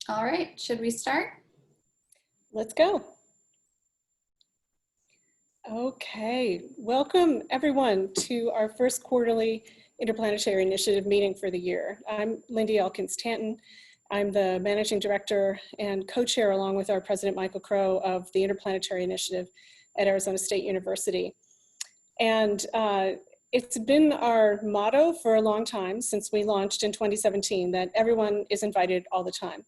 All right, should we start? Let's go. Okay, welcome everyone to our first quarterly Interplanetary Initiative meeting for the year. I'm Lindy Elkins-Tanton. I'm the Managing Director and co-chair along with our President Michael Crow of the Interplanetary Initiative at Arizona State University. And it's been our motto for a long time since we launched in 2017 that everyone is invited all the time.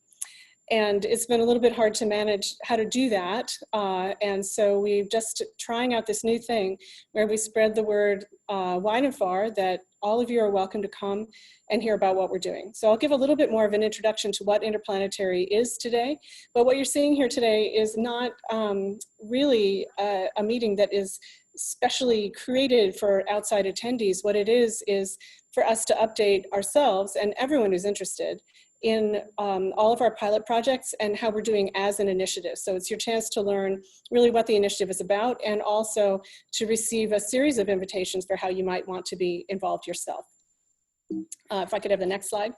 And it's been a little bit hard to manage how to do that. And so we're just trying out this new thing where we spread the word wide and far that all of you are welcome to come and hear about what we're doing. So I'll give a little bit more of an introduction to what Interplanetary is today. But what you're seeing here today is not really a meeting that is specially created for outside attendees. What it is for us to update ourselves and everyone who's interested in all of our pilot projects and how we're doing as an initiative. So it's your chance to learn really what the initiative is about and also to receive a series of invitations for how you might want to be involved yourself. If I could have the next slide.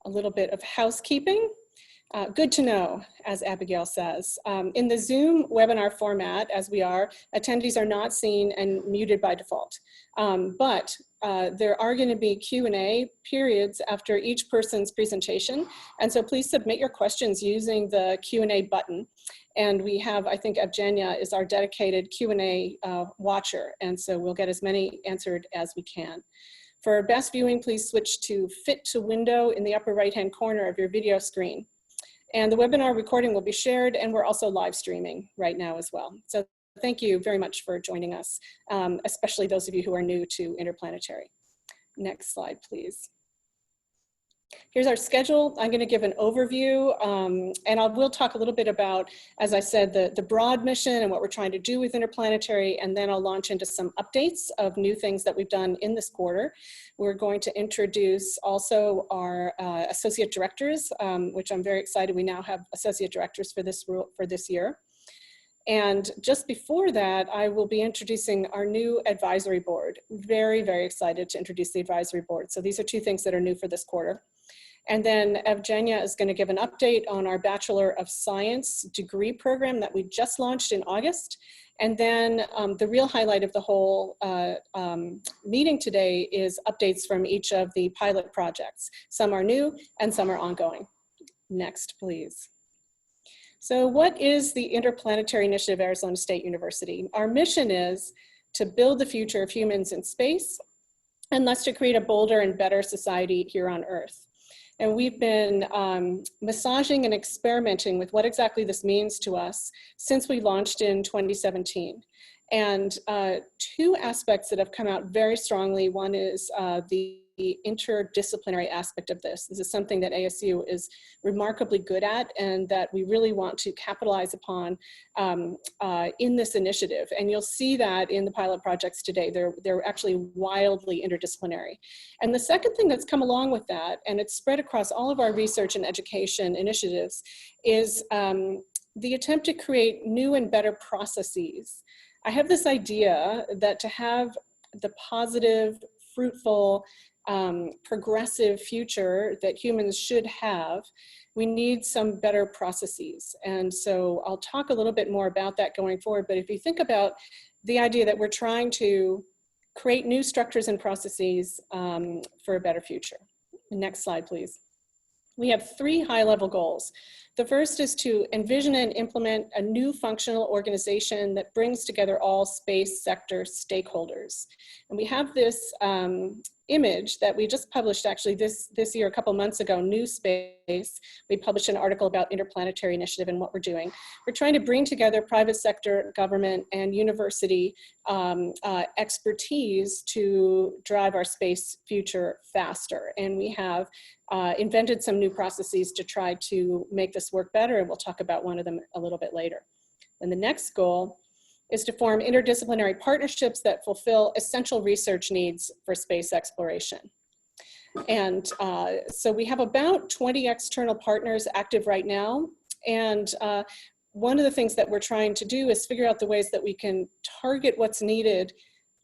A little bit of housekeeping. Good to know, as Abigail says. In the Zoom webinar format, as we are, attendees are not seen and muted by default. But there are going to be Q&A periods after each person's presentation. And so please submit your questions using the Q&A button. And we have, I think Evgenia is our dedicated Q&A watcher. And so we'll get as many answered as we can. For best viewing, please switch to Fit to Window in the upper right-hand corner of your video screen. And the webinar recording will be shared, and we're also live streaming right now as well. So thank you very much for joining us, especially those of you who are new to Interplanetary. Next slide, please. Here's our schedule. I'm going to give an overview, and we'll talk a little bit about, as I said, the broad mission and what we're trying to do with Interplanetary, and then I'll launch into some updates of new things that we've done in this quarter. We're going to introduce also our associate directors, which I'm very excited. We now have associate directors for this year. And just before that, I will be introducing our new advisory board. Very, very excited to introduce the advisory board. So these are two things that are new for this quarter. And then Evgenia is going to give an update on our Bachelor of Science degree program that we just launched in August. And then the real highlight of the whole meeting today is updates from each of the pilot projects. Some are new and some are ongoing. Next, please. So what is the Interplanetary Initiative at Arizona State University? Our mission is to build the future of humans in space and thus to create a bolder and better society here on Earth. And we've been massaging and experimenting with what exactly this means to us since we launched in 2017. And two aspects that have come out very strongly. One is the interdisciplinary aspect of this. This is something that ASU is remarkably good at and that we really want to capitalize upon in this initiative. And you'll see that in the pilot projects today. They're actually wildly interdisciplinary. And the second thing that's come along with that, and it's spread across all of our research and education initiatives, is the attempt to create new and better processes. I have this idea that to have the positive, fruitful, progressive future that humans should have, we need some better processes. And so I'll talk a little bit more about that going forward. But if you think about the idea that we're trying to create new structures and processes for a better future. Next slide, please. We have three high-level goals. The first is to envision and implement a new functional organization that brings together all space sector stakeholders. And we have this image that we just published actually this year, a couple months ago, New Space. We published an article about Interplanetary Initiative and what we're doing. We're trying to bring together private sector, government, and university expertise to drive our space future faster. And we have invented some new processes to try to make this work better, and we'll talk about one of them a little bit later. And the next goal is to form interdisciplinary partnerships that fulfill essential research needs for space exploration. And so we have about 20 external partners active right now. And one of the things that we're trying to do is figure out the ways that we can target what's needed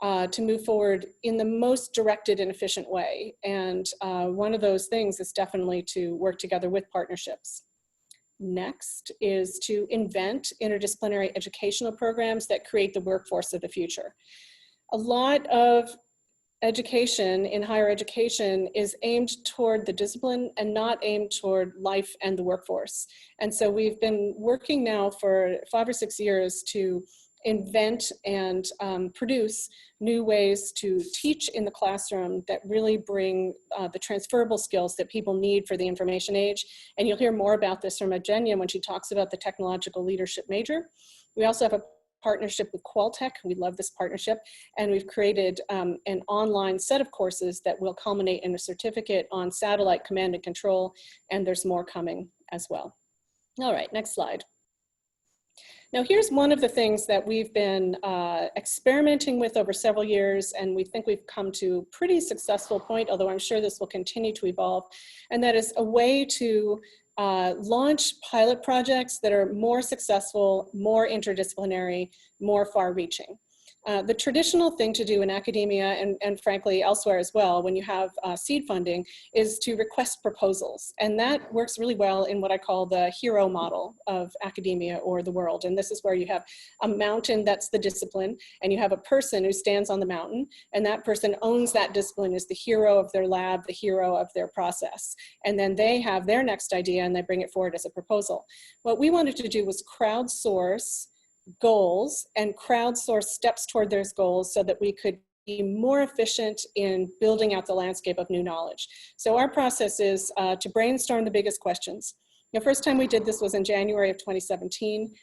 to move forward in the most directed and efficient way. And one of those things is definitely to work together with partnerships. Next is to invent interdisciplinary educational programs that create the workforce of the future. A lot of education in higher education is aimed toward the discipline and not aimed toward life and the workforce. And so we've been working now for 5 or 6 years to invent and produce new ways to teach in the classroom that really bring the transferable skills that people need for the information age. And you'll hear more about this from Eugenia when she talks about the technological leadership major. We also have a partnership with Qualtech. We love this partnership. And we've created an online set of courses that will culminate in a certificate on satellite command and control. And there's more coming as well. All right, next slide. Now here's one of the things that we've been experimenting with over several years, and we think we've come to a pretty successful point, although I'm sure this will continue to evolve, and that is a way to launch pilot projects that are more successful, more interdisciplinary, more far-reaching. The traditional thing to do in academia and frankly elsewhere as well when you have seed funding is to request proposals. And that works really well in what I call the hero model of academia or the world. And this is where you have a mountain that's the discipline, and you have a person who stands on the mountain, and that person owns that discipline, is the hero of their lab, the hero of their process. And then they have their next idea and they bring it forward as a proposal. What we wanted to do was crowdsource goals and crowdsource steps toward those goals so that we could be more efficient in building out the landscape of new knowledge. So our process is to brainstorm the biggest questions. The first time we did this was in January of 2017.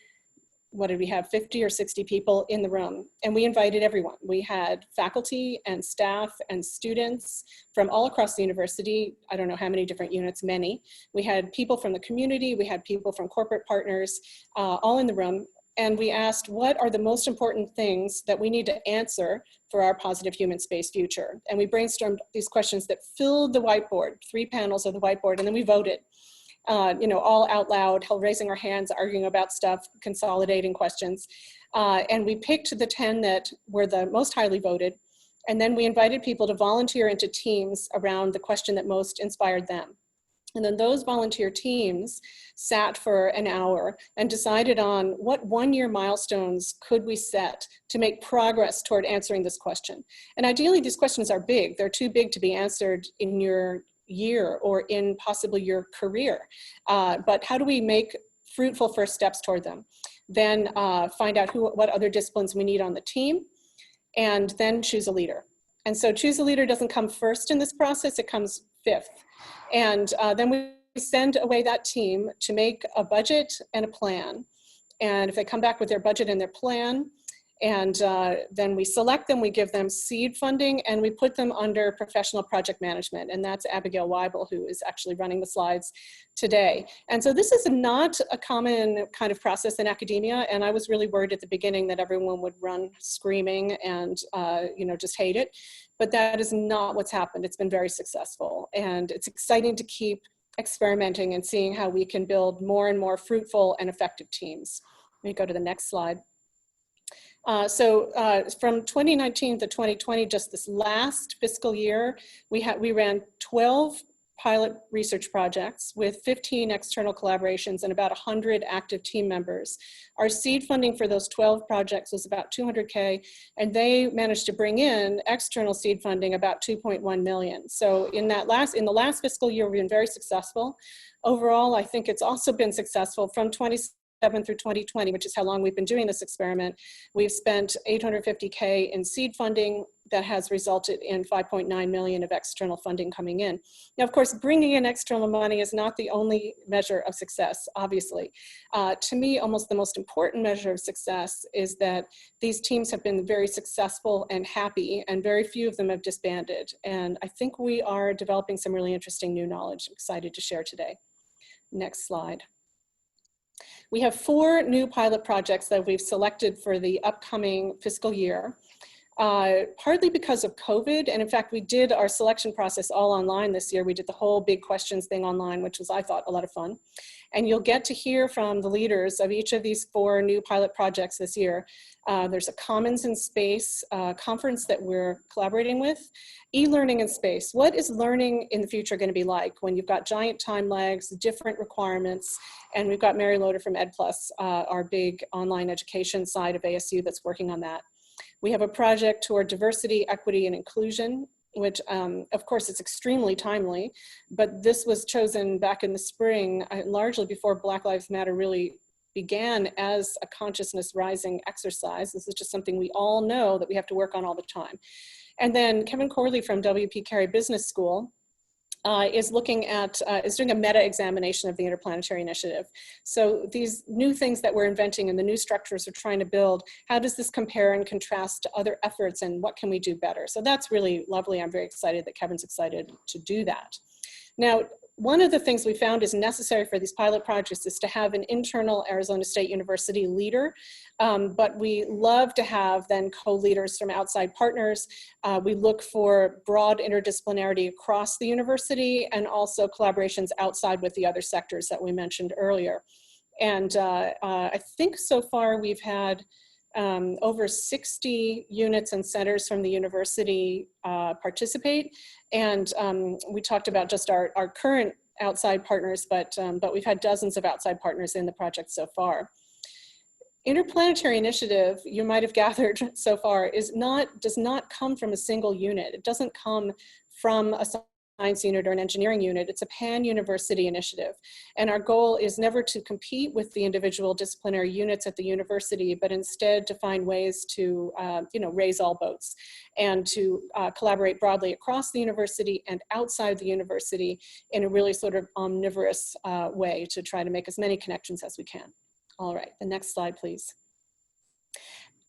What did we have, 50 or 60 people in the room? And we invited everyone. We had faculty and staff and students from all across the university. I don't know how many different units, many. We had people from the community. We had people from corporate partners, all in the room. And we asked, what are the most important things that we need to answer for our positive human space future? And we brainstormed these questions that filled the whiteboard, 3 panels of the whiteboard, and then we voted, all out loud, raising our hands, arguing about stuff, consolidating questions. And we picked the 10 that were the most highly voted. And then we invited people to volunteer into teams around the question that most inspired them. And then those volunteer teams sat for an hour and decided on what 1-year milestones could we set to make progress toward answering this question. And ideally, these questions are big. They're too big to be answered in your year or in possibly your career. But how do we make fruitful first steps toward them? Then find out what other disciplines we need on the team, and then choose a leader. And so choose a leader doesn't come first in this process, it comes 5th. And then we send away that team to make a budget and a plan. And if they come back with their budget and their plan, and then we select them, we give them seed funding, and we put them under professional project management. And that's Abigail Weibel, who is actually running the slides today. And so this is not a common kind of process in academia. And I was really worried at the beginning that everyone would run screaming and just hate it. But that is not what's happened. It's been very successful. And it's exciting to keep experimenting and seeing how we can build more and more fruitful and effective teams. Let me go to the next slide. From 2019 to 2020, just this last fiscal year, we ran 12 pilot research projects with 15 external collaborations and about 100 active team members. Our seed funding for those 12 projects was about $200K, and they managed to bring in external seed funding about $2.1 million. So in the last fiscal year, we've been very successful. Overall, I think it's also been successful from 2017 through 2020, which is how long we've been doing this experiment. We've spent $850K in seed funding that has resulted in $5.9 million of external funding coming in. Now, of course, bringing in external money is not the only measure of success, obviously. To me, almost the most important measure of success is that these teams have been very successful and happy, and very few of them have disbanded. And I think we are developing some really interesting new knowledge I'm excited to share today. Next slide. We have 4 new pilot projects that we've selected for the upcoming fiscal year. partly because of COVID. And in fact, we did our selection process all online this year. We did the whole big questions thing online, which was, I thought, a lot of fun. And you'll get to hear from the leaders of each of these 4 new pilot projects this year. There's a Commons in Space conference that we're collaborating with. E-learning in space. What is learning in the future going to be like when you've got giant time lags, different requirements, and we've got Mary Loader from EdPlus, our big online education side of ASU that's working on that. We have a project toward diversity, equity, and inclusion, which of course is extremely timely, but this was chosen back in the spring, largely before Black Lives Matter really began as a consciousness rising exercise. This is just something we all know that we have to work on all the time. And then Kevin Corley from W.P. Carey Business School is looking at, is doing a meta-examination of the Interplanetary Initiative. So these new things that we're inventing and the new structures we're trying to build, how does this compare and contrast to other efforts and what can we do better? So that's really lovely. I'm very excited that Kevin's excited to do that. Now, one of the things we found is necessary for these pilot projects is to have an internal Arizona State University leader, but we love to have then co-leaders from outside partners. We look for broad interdisciplinarity across the university and also collaborations outside with the other sectors that we mentioned earlier. And I think so far we've had over 60 units and centers from the university participate. And we talked about just our current outside partners, but we've had dozens of outside partners in the project so far. Interplanetary Initiative, you might have gathered so far, does not come from a single unit. It doesn't come from a science unit or an engineering unit. It's a pan-university initiative. And our goal is never to compete with the individual disciplinary units at the university, but instead to find ways to raise all boats and to collaborate broadly across the university and outside the university in a really sort of omnivorous way to try to make as many connections as we can. All right, the next slide, please.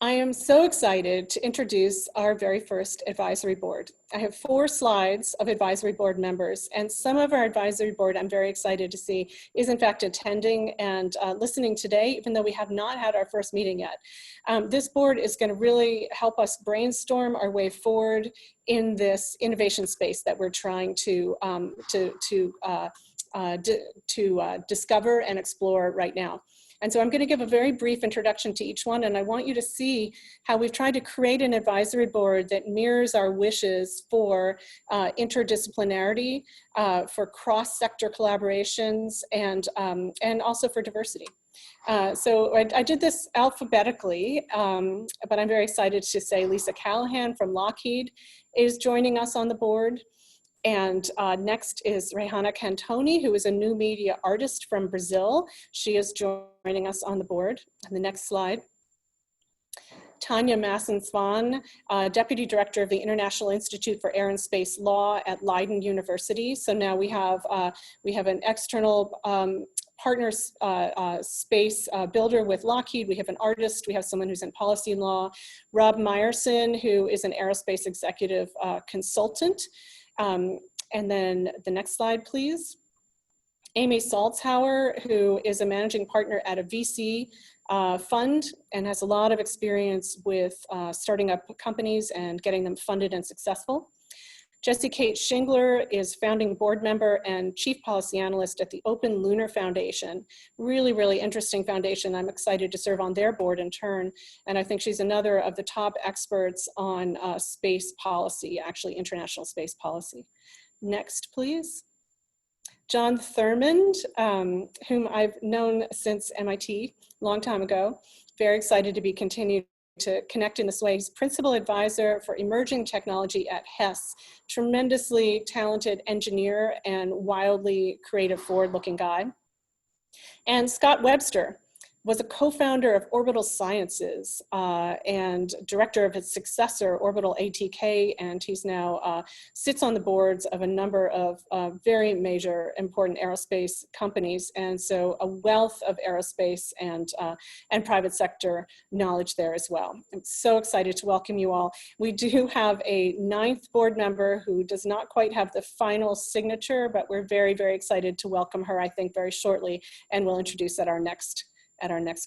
I am so excited to introduce our very first advisory board. I have 4 slides of advisory board members, and some of our advisory board I'm very excited to see is in fact attending and listening today, even though we have not had our first meeting yet. This board is going to really help us brainstorm our way forward in this innovation space that we're trying to discover and explore right now. And so I'm going to give a very brief introduction to each one, and I want you to see how we've tried to create an advisory board that mirrors our wishes for interdisciplinarity, for cross-sector collaborations, and also for diversity. So I did this alphabetically, but I'm very excited to say Lisa Callahan from Lockheed is joining us on the board. And next is Rehana Cantoni, who is a new media artist from Brazil. She is joining us on the board. And the next slide. Tanya Masson-Swan, Deputy Director of the International Institute for Air and Space Law at Leiden University. So now we have an external partners space builder with Lockheed. We have an artist. We have someone who's in policy and law. Rob Meyerson, who is an aerospace executive consultant. And then the next slide, please. Amy Salzhauer, who is a managing partner at a VC fund and has a lot of experience with starting up companies and getting them funded and successful. Jessie Kate Shingler is founding board member and chief policy analyst at the Open Lunar Foundation. Really, really interesting foundation. I'm excited to serve on their board in turn. And I think she's another of the top experts on space policy, actually international space policy. Next, please. John Thurmond, whom I've known since MIT a long time ago. Very excited to be continued to connect in this way. He's principal advisor for emerging technology at Hess. Tremendously talented engineer and wildly creative, forward-looking guy. And Scott Webster was a co-founder of Orbital Sciences and director of its successor, Orbital ATK, and he's now sits on the boards of a number of very major important aerospace companies, and so a wealth of aerospace and private sector knowledge there as well. I'm so excited to welcome you all. We do have a 9th board member who does not quite have the final signature, but we're very, very excited to welcome her, I think, very shortly, and we'll introduce at our next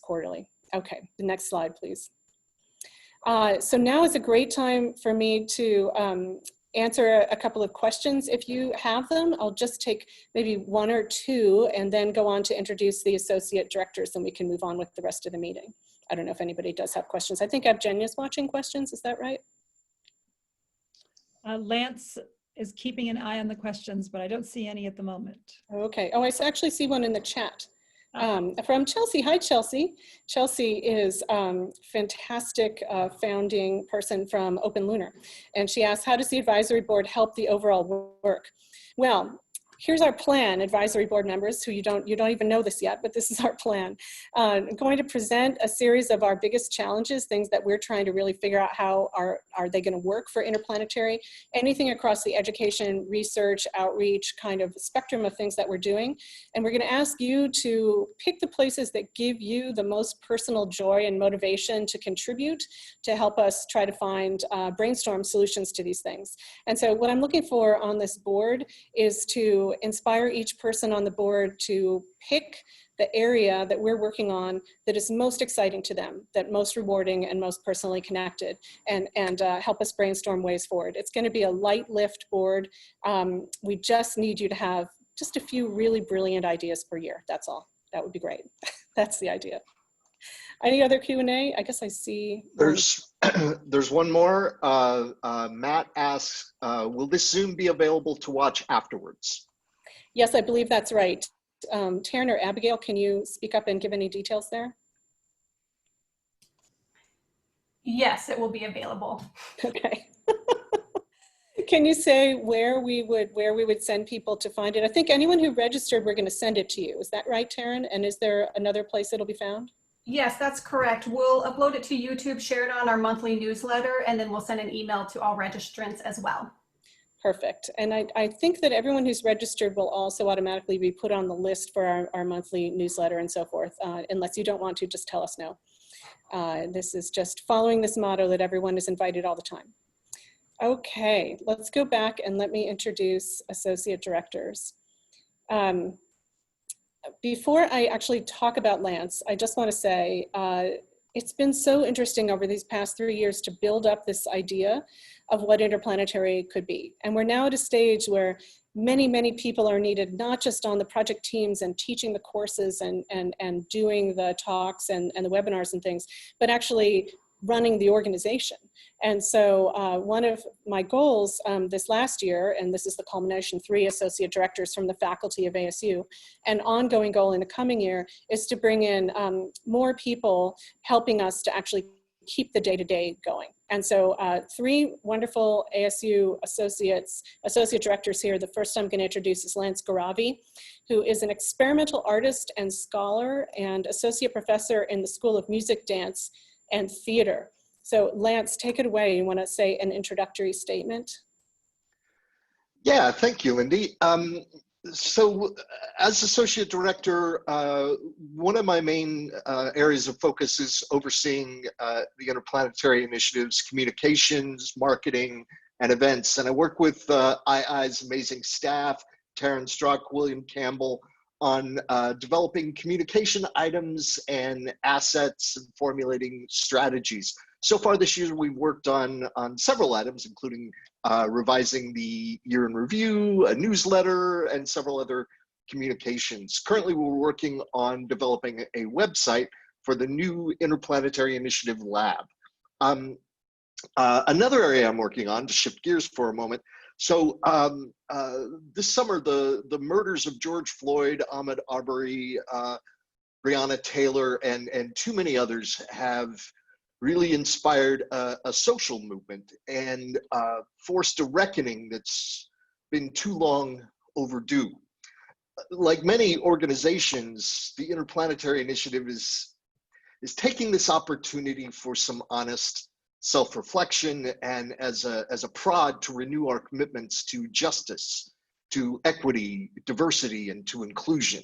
quarterly. Okay, the next slide, please. So now is a great time for me to answer a couple of questions. If you have them, I'll just take maybe one or two and then go on to introduce the associate directors, and we can move on with the rest of the meeting. I don't know if anybody does have questions. I think Evgenia's watching questions, is that right? Lance is keeping an eye on the questions, but I don't see any at the moment. Okay. Oh, I actually see one in the chat. From Chelsea. Hi, Chelsea. Chelsea is fantastic founding person from Open Lunar. And she asked, how does the advisory board help the overall work? Well, here's our plan, advisory board members, who you don't even know this yet, but this is our plan. I'm going to present a series of our biggest challenges, things that we're trying to really figure out how are they going to work for Interplanetary, anything across the education, research, outreach kind of spectrum of things that we're doing. And we're going to ask you to pick the places that give you the most personal joy and motivation to contribute, to help us try to find brainstorm solutions to these things. And so what I'm looking for on this board is to inspire each person on the board to pick the area that we're working on that is most exciting to them, that most rewarding and most personally connected, and help us brainstorm ways forward. It's going to be a light lift board. We just need you to have just a few really brilliant ideas per year. That's all. That would be great. That's the idea. Any other Q&A? I guess I see. There's one more. Matt asks, will this Zoom be available to watch afterwards? Yes, I believe that's right. Taryn or Abigail, can you speak up and give any details there? Yes, it will be available. Okay. Can you say where we would send people to find it? I think anyone who registered, we're going to send it to you. Is that right, Taryn? And is there another place it'll be found? Yes, that's correct. We'll upload it to YouTube, share it on our monthly newsletter, and then we'll send an email to all registrants as well. Perfect. And I think that everyone who's registered will also automatically be put on the list for our monthly newsletter and so forth. Unless you don't want to, just tell us no. This is just following this motto that everyone is invited all the time. Okay, let's go back and let me introduce associate directors. Before I actually talk about Lance, I just want to say it's been so interesting over these past 3 years to build up this idea of what Interplanetary could be. And we're now at a stage where many, many people are needed, not just on the project teams and teaching the courses and doing the talks and the webinars and things, but actually running the organization. And so one of my goals this last year, and this is the culmination, 3 associate directors from the faculty of ASU, an ongoing goal in the coming year is to bring in more people helping us to actually keep the day-to-day going. And so 3 wonderful ASU associate directors here. The first I'm going to introduce is Lance Garavi, who is an experimental artist and scholar and associate professor in the School of Music, Dance, and Theater. So Lance, take it away. You want to say an introductory statement? Yeah, thank you, Lindy. So as associate director, one of my main areas of focus is overseeing the Interplanetary Initiative's communications, marketing, and events. And I work with II's amazing staff, Taryn Struck, William Campbell, on developing communication items and assets and formulating strategies. So far this year, we've worked on several items, including revising the year in review, a newsletter, and several other communications. Currently, we're working on developing a website for the new Interplanetary Initiative Lab. Another area I'm working on, to shift gears for a moment, so this summer, the murders of George Floyd, Ahmaud Arbery, Breonna Taylor, and too many others have really inspired a social movement and forced a reckoning that's been too long overdue. Like many organizations, the Interplanetary Initiative is taking this opportunity for some honest self-reflection and as a prod to renew our commitments to justice, to equity, diversity, and to inclusion.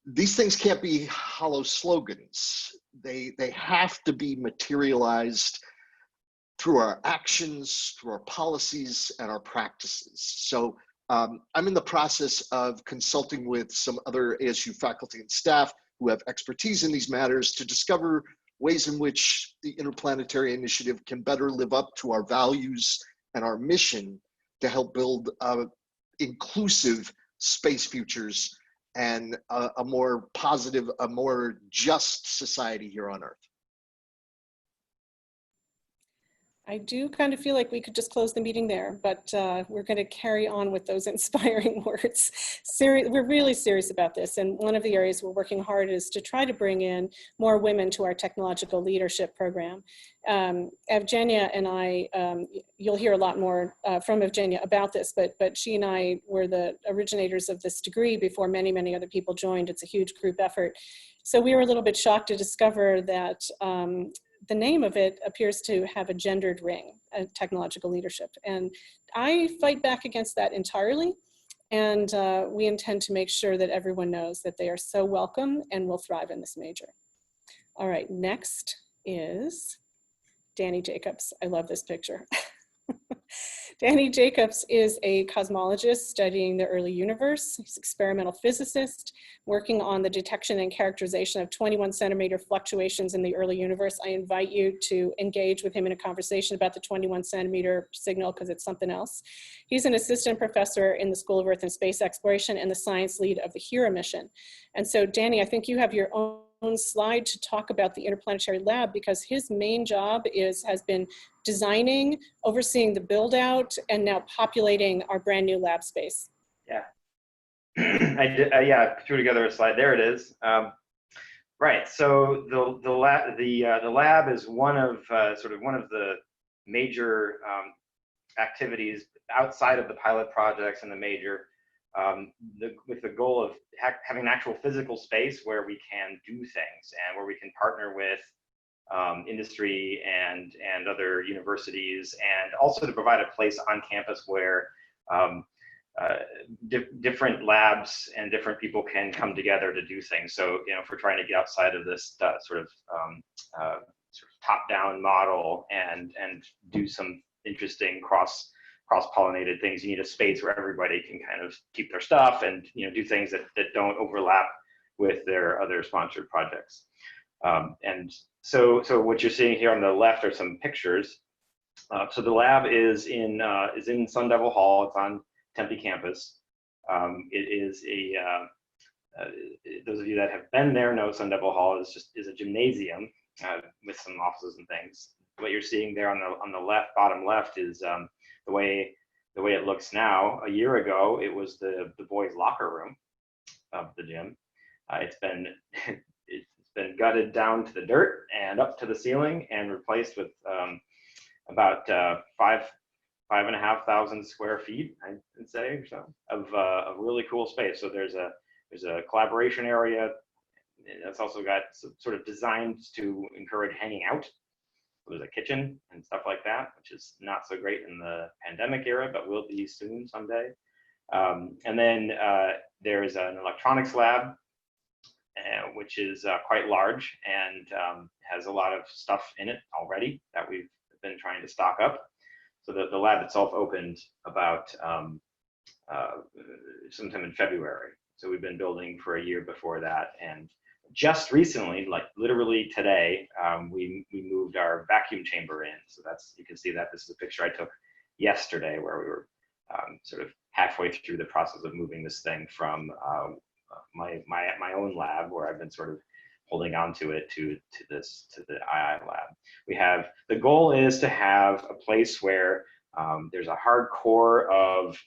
These things can't be hollow slogans. They have to be materialized through our actions, through our policies, and our practices. So I'm in the process of consulting with some other ASU faculty and staff who have expertise in these matters to discover ways in which the Interplanetary Initiative can better live up to our values and our mission to help build inclusive space futures and a more positive, a more just society here on Earth. I do kind of feel like we could just close the meeting there, but we're going to carry on with those inspiring words. We're really serious about this, and one of the areas we're working hard is to try to bring in more women to our technological leadership program. Evgenia and I, you'll hear a lot more from Evgenia about this, but she and I were the originators of this degree before many, many other people joined. It's a huge group effort. So we were a little bit shocked to discover that the name of it appears to have a gendered ring, technological leadership. And I fight back against that entirely. And we intend to make sure that everyone knows that they are so welcome and will thrive in this major. All right, next is Danny Jacobs. I love this picture. Danny Jacobs is a cosmologist studying the early universe. He's an experimental physicist working on the detection and characterization of 21 centimeter fluctuations in the early universe. I invite you to engage with him in a conversation about the 21 centimeter signal because it's something else. He's an assistant professor in the School of Earth and Space Exploration and the science lead of the HERA mission. And so Danny, I think you have your own slide to talk about the Interplanetary Lab because his main job has been designing, overseeing the build out, and now populating our brand new lab space. Yeah, I did. Yeah, threw together a slide. There it is. Right. So the lab is one of one of the major activities outside of the pilot projects and the major. With the goal of having an actual physical space where we can do things and where we can partner with industry and other universities, and also to provide a place on campus where different labs and different people can come together to do things. So, you know, if we're trying to get outside of this sort of top-down model and do some interesting cross-pollinated things, you need a space where everybody can kind of keep their stuff and, you know, do things that don't overlap with their other sponsored projects. And so what you're seeing here on the left are some pictures. So the lab is in Sun Devil Hall. It's on Tempe campus. It is those of you that have been there know Sun Devil Hall is a gymnasium with some offices and things. What you're seeing there on the left, bottom left, is the way it looks now. A year ago, it was the boys' locker room of the gym. It's been gutted down to the dirt and up to the ceiling and replaced with about 5,500 square feet, I would say, or so, of really cool space. So there's a collaboration area that's also got sort of designed to encourage hanging out. There's a kitchen and stuff like that, which is not so great in the pandemic era, but will be soon someday. And then there's an electronics lab, which is quite large and has a lot of stuff in it already that we've been trying to stock up. So the lab itself opened about sometime in February. So we've been building for a year before that, and just recently, like literally today, we moved our vacuum chamber in. So you can see that this is a picture I took yesterday where we were sort of halfway through the process of moving this thing from my own lab, where I've been sort of holding on to it, to the II lab. The goal is to have a place where there's a hard core of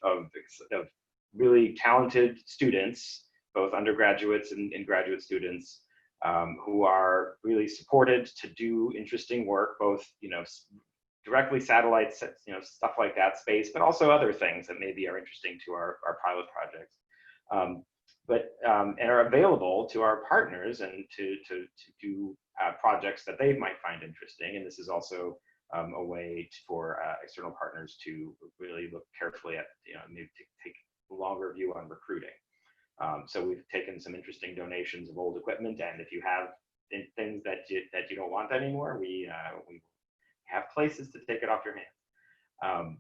really talented students, both undergraduates and graduate students, who are really supported to do interesting work, both, you know, directly satellites, you know, stuff like that, space, but also other things that maybe are interesting to our pilot projects, and are available to our partners and to do projects that they might find interesting. And this is also a way for external partners to really look carefully at, you know, maybe take a longer view on recruiting. So we've taken some interesting donations of old equipment, and if you have things that you don't want anymore, we have places to take it off your hands.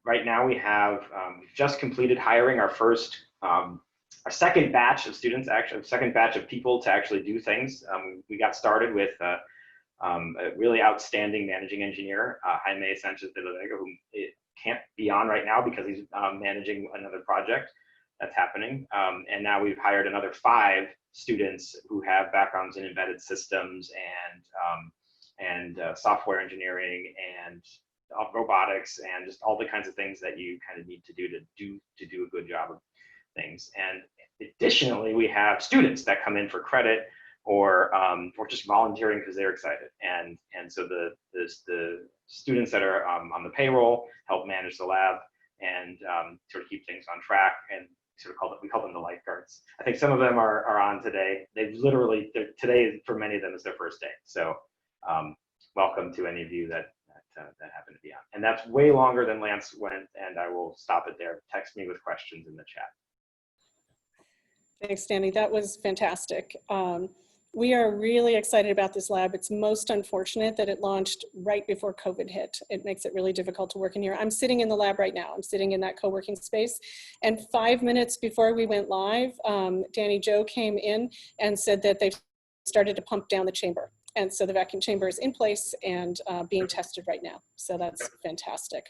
Right now we have we've just completed hiring our first our second batch of students, actually, second batch of people to actually do things. We got started with a really outstanding managing engineer, Jaime Sanchez de la Vega, who can't be on right now because he's managing another project that's happening. And now we've hired another 5 students who have backgrounds in embedded systems and software engineering and robotics and just all the kinds of things that you kind of need to do a good job of things. And additionally, we have students that come in for credit or just volunteering because they're excited. And so the students that are on the payroll help manage the lab and sort of keep things on track, and sort of we call them the lifeguards. I think some of them are on today. Today for many of them is their first day. So welcome to any of you that happen to be on. And that's way longer than Lance went, and I will stop it there. Text me with questions in the chat. Thanks, Danny. That was fantastic. We are really excited about this lab. It's most unfortunate that it launched right before COVID hit. It makes it really difficult to work in here. I'm sitting in the lab right now. I'm sitting in that co-working space. And 5 minutes before we went live, Danny Jo came in and said that they've started to pump down the chamber. And so the vacuum chamber is in place and being tested right now. So that's fantastic.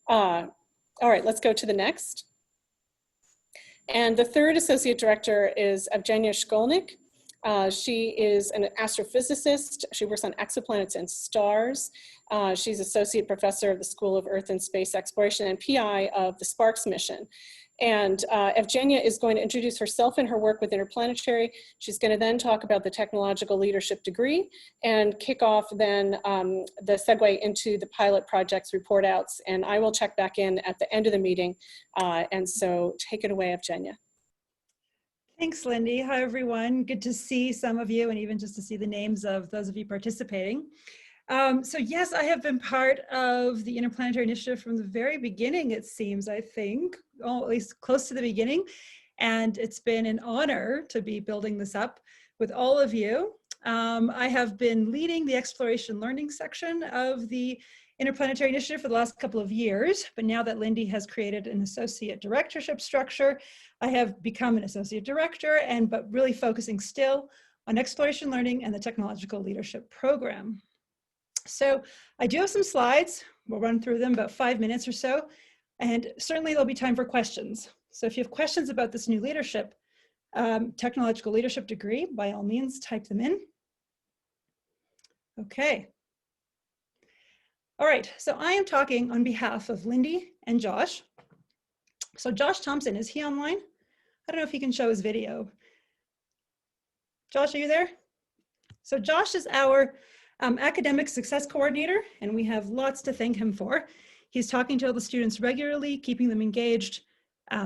All right, let's go to the next. And the third associate director is Evgenia Shkolnik. She is an astrophysicist. She works on exoplanets and stars. She's associate professor of the School of Earth and Space Exploration and PI of the Sparks mission. And Evgenia is going to introduce herself and her work with Interplanetary. She's going to then talk about the technological leadership degree and kick off then the segue into the pilot projects report outs. And I will check back in at the end of the meeting. And so take it away, Evgenia. Thanks, Lindy. Hi, everyone. Good to see some of you and even just to see the names of those of you participating. So yes, I have been part of the Interplanetary Initiative from the very beginning, it seems, I think, or at least close to the beginning. And it's been an honor to be building this up with all of you. I have been leading the exploration learning section of the Interplanetary Initiative for the last couple of years, but now that Lindy has created an associate directorship structure, I have become an associate director, but really focusing still on exploration learning and the technological leadership program. So I do have some slides. We'll run through them about 5 minutes or so, and certainly there'll be time for questions. So if you have questions about this new leadership, technological leadership degree, by all means, type them in. Okay. All right, so I am talking on behalf of Lindy and Josh. So Josh Thompson, is he online? I don't know if he can show his video. Josh, are you there? So Josh is our academic success coordinator, and we have lots to thank him for. He's talking to all the students regularly, keeping them engaged,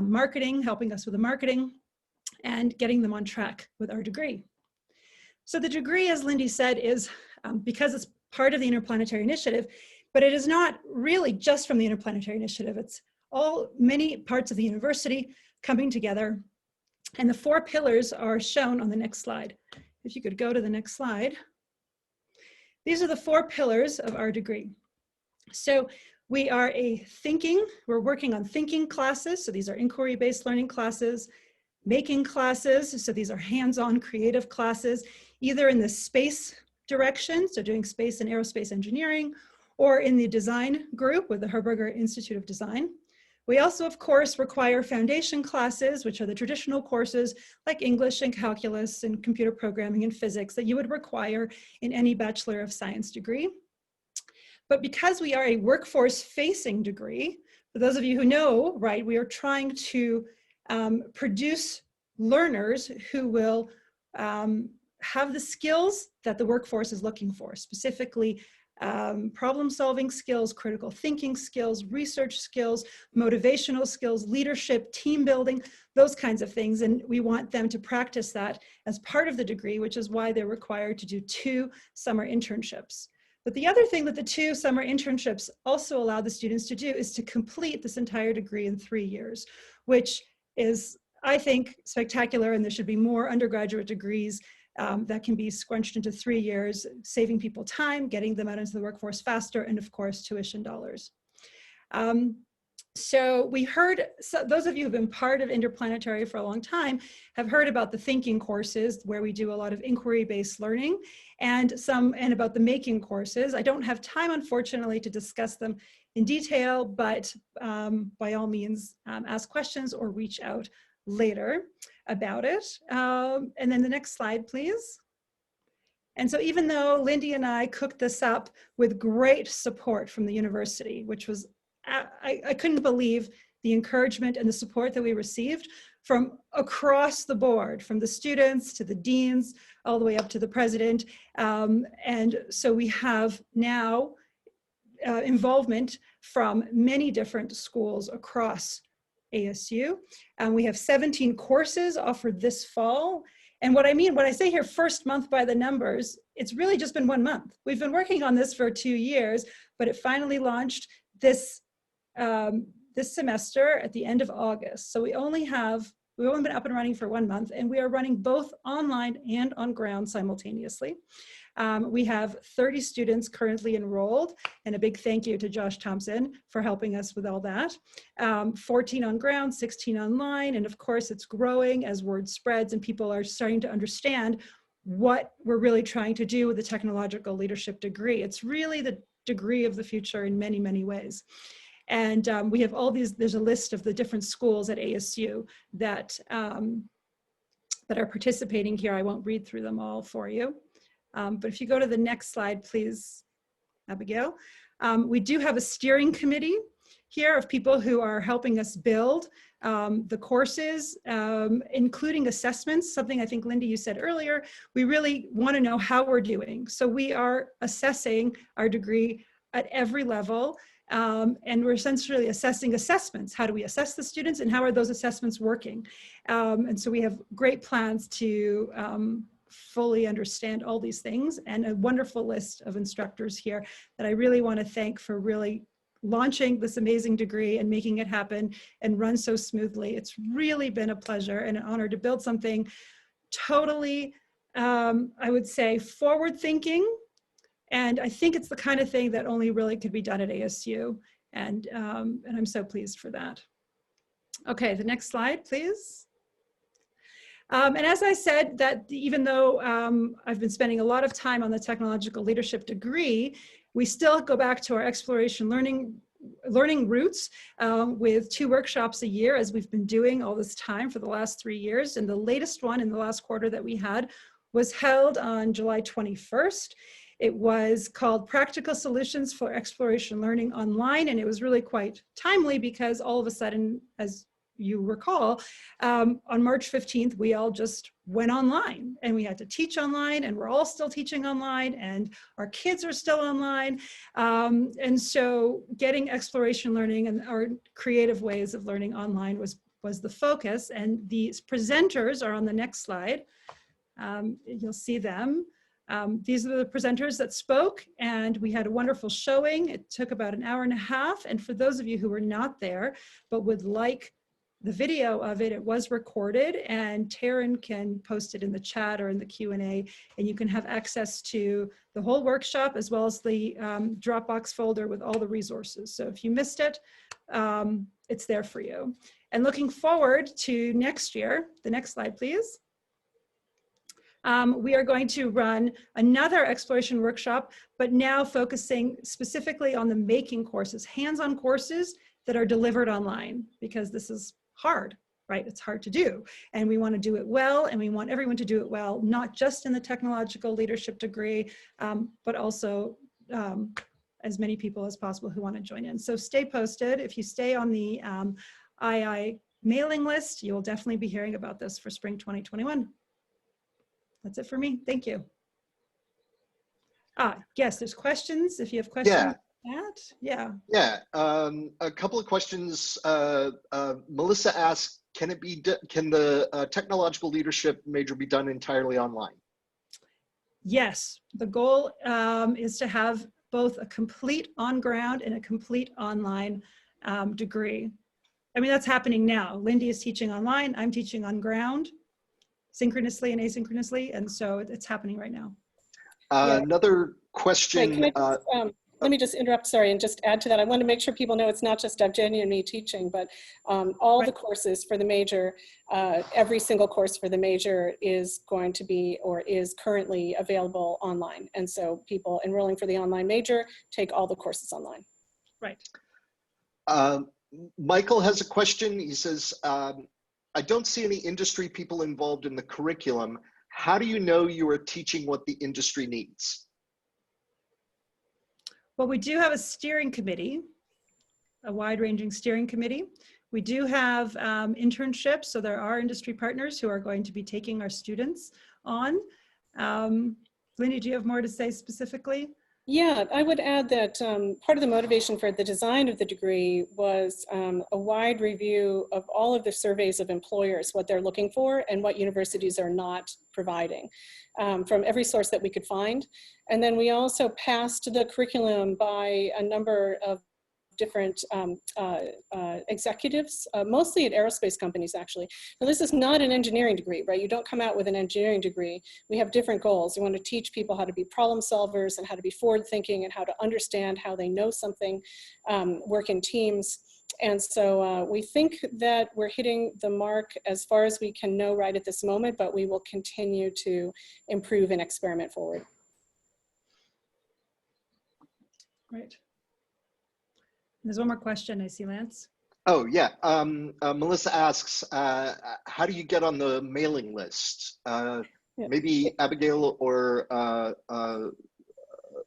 marketing, helping us with the marketing, and getting them on track with our degree. So the degree, as Lindy said, is because it's part of the Interplanetary Initiative, but it is not really just from the Interplanetary Initiative. It's many parts of the university coming together. And the 4 pillars are shown on the next slide. If you could go to the next slide. These are the 4 pillars of our degree. So we're working on thinking classes. So these are inquiry-based learning classes, making classes. So these are hands-on creative classes, either in the space direction, so doing space and aerospace engineering, or in the design group with the Herberger Institute of Design. We also, of course, require foundation classes, which are the traditional courses like English and calculus and computer programming and physics that you would require in any Bachelor of Science degree. But because we are a workforce-facing degree, for those of you who know, right, we are trying to produce learners who will have the skills that the workforce is looking for, specifically problem-solving skills, critical thinking skills, research skills, motivational skills, leadership, team building, those kinds of things. And we want them to practice that as part of the degree, which is why they're required to do 2 summer internships. But the other thing that the 2 summer internships also allow the students to do is to complete this entire degree in 3 years, which is, I think, spectacular, and there should be more undergraduate degrees that can be scrunched into 3 years, saving people time, getting them out into the workforce faster, and of course, tuition dollars. So we heard, so those of you who've been part of Interplanetary for a long time have heard about the thinking courses where we do a lot of inquiry-based learning and about the making courses. I don't have time, unfortunately, to discuss them in detail, but by all means, ask questions or reach out later about it. And then the next slide, please. And so even though Lindy and I cooked this up with great support from the university, which was, I couldn't believe the encouragement and the support that we received from across the board, from the students to the deans, all the way up to the president. And so we have now involvement from many different schools across ASU. We have 17 courses offered this fall. And what I mean, when I say here first month by the numbers, it's really just been 1 month. We've been working on this for 2 years, but it finally launched this semester at the end of August. So we've only been up and running for 1 month, and we are running both online and on ground simultaneously. We have 30 students currently enrolled, and a big thank you to Josh Thompson for helping us with all that. 14 on ground, 16 online, and of course it's growing as word spreads and people are starting to understand what we're really trying to do with the technological leadership degree. It's really the degree of the future in many, many ways. And we have all these, there's a list of the different schools at ASU that are participating here. I won't read through them all for you. But if you go to the next slide, please, Abigail. We do have a steering committee here of people who are helping us build the courses, including assessments, something I think, Lindy, you said earlier. We really want to know how we're doing. So we are assessing our degree at every level. And we're essentially assessing assessments. How do we assess the students and how are those assessments working? And so we have great plans to fully understand all these things, and a wonderful list of instructors here that I really want to thank for really launching this amazing degree and making it happen and run so smoothly. It's really been a pleasure and an honor to build something totally, I would say, forward thinking. And I think it's the kind of thing that only really could be done at ASU. And I'm so pleased for that. Okay, the next slide, please. And as I said, that even though I've been spending a lot of time on the technological leadership degree, we still go back to our exploration learning roots with 2 workshops a year, as we've been doing all this time for the last 3 years. And the latest one in the last quarter that we had was held on July 21st. It was called Practical Solutions for Exploration Learning Online, and it was really quite timely because all of a sudden, as you recall, on March 15th, we all just went online and we had to teach online, and we're all still teaching online, and our kids are still online. And so getting exploration learning and our creative ways of learning online was the focus. And these presenters are on the next slide. You'll see them. These are the presenters that spoke, and we had a wonderful showing. It took about an hour and a half. And for those of you who were not there, but would like the video of it, it was recorded, and Taryn can post it in the chat or in the Q&A, and you can have access to the whole workshop as well as the Dropbox folder with all the resources. So if you missed it, it's there for you. And looking forward to next year, the next slide, please. We are going to run another exploration workshop, but now focusing specifically on the making courses, hands-on courses that are delivered online, because this is hard, right? It's hard to do. And we want to do it well, and we want everyone to do it well, not just in the technological leadership degree, but also as many people as possible who want to join in. So stay posted. If you stay on the II mailing list, you will definitely be hearing about this for spring 2021. That's it for me. Thank you. Yes, there's questions. If you have questions. Yeah. A couple of questions. Melissa asked, can the technological leadership major be done entirely online? Yes, the goal is to have both a complete on-ground and a complete online degree. I mean, that's happening now. Lindy is teaching online. I'm teaching on ground, synchronously and asynchronously, and so it's happening right now. Another question. Wait, can I just, let me just interrupt, sorry, and just add to that. I want to make sure people know it's not just Evgenia and me teaching, but all the courses for the major, every single course for the major is going to be or is currently available online. And so people enrolling for the online major take all the courses online. Right. Michael has a question. He says, I don't see any industry people involved in the curriculum. How do you know you are teaching what the industry needs? Well, we do have a steering committee, a wide-ranging steering committee. We do have internships, so there are industry partners who are going to be taking our students on. Lindy, do you have more to say specifically? Yeah, I would add that part of the motivation for the design of the degree was a wide review of all of the surveys of employers, what they're looking for and what universities are not providing from every source that we could find. And then we also passed the curriculum by a number of different executives, mostly at aerospace companies, actually. Now, this is not an engineering degree, right? You don't come out with an engineering degree. We have different goals. We want to teach people how to be problem solvers and how to be forward thinking and how to understand how they know something, work in teams. And so we think that we're hitting the mark as far as we can know right at this moment, but we will continue to improve and experiment forward. Right. There's one more question I see, Lance. Oh, yeah. Melissa asks, how do you get on the mailing list? Maybe Abigail or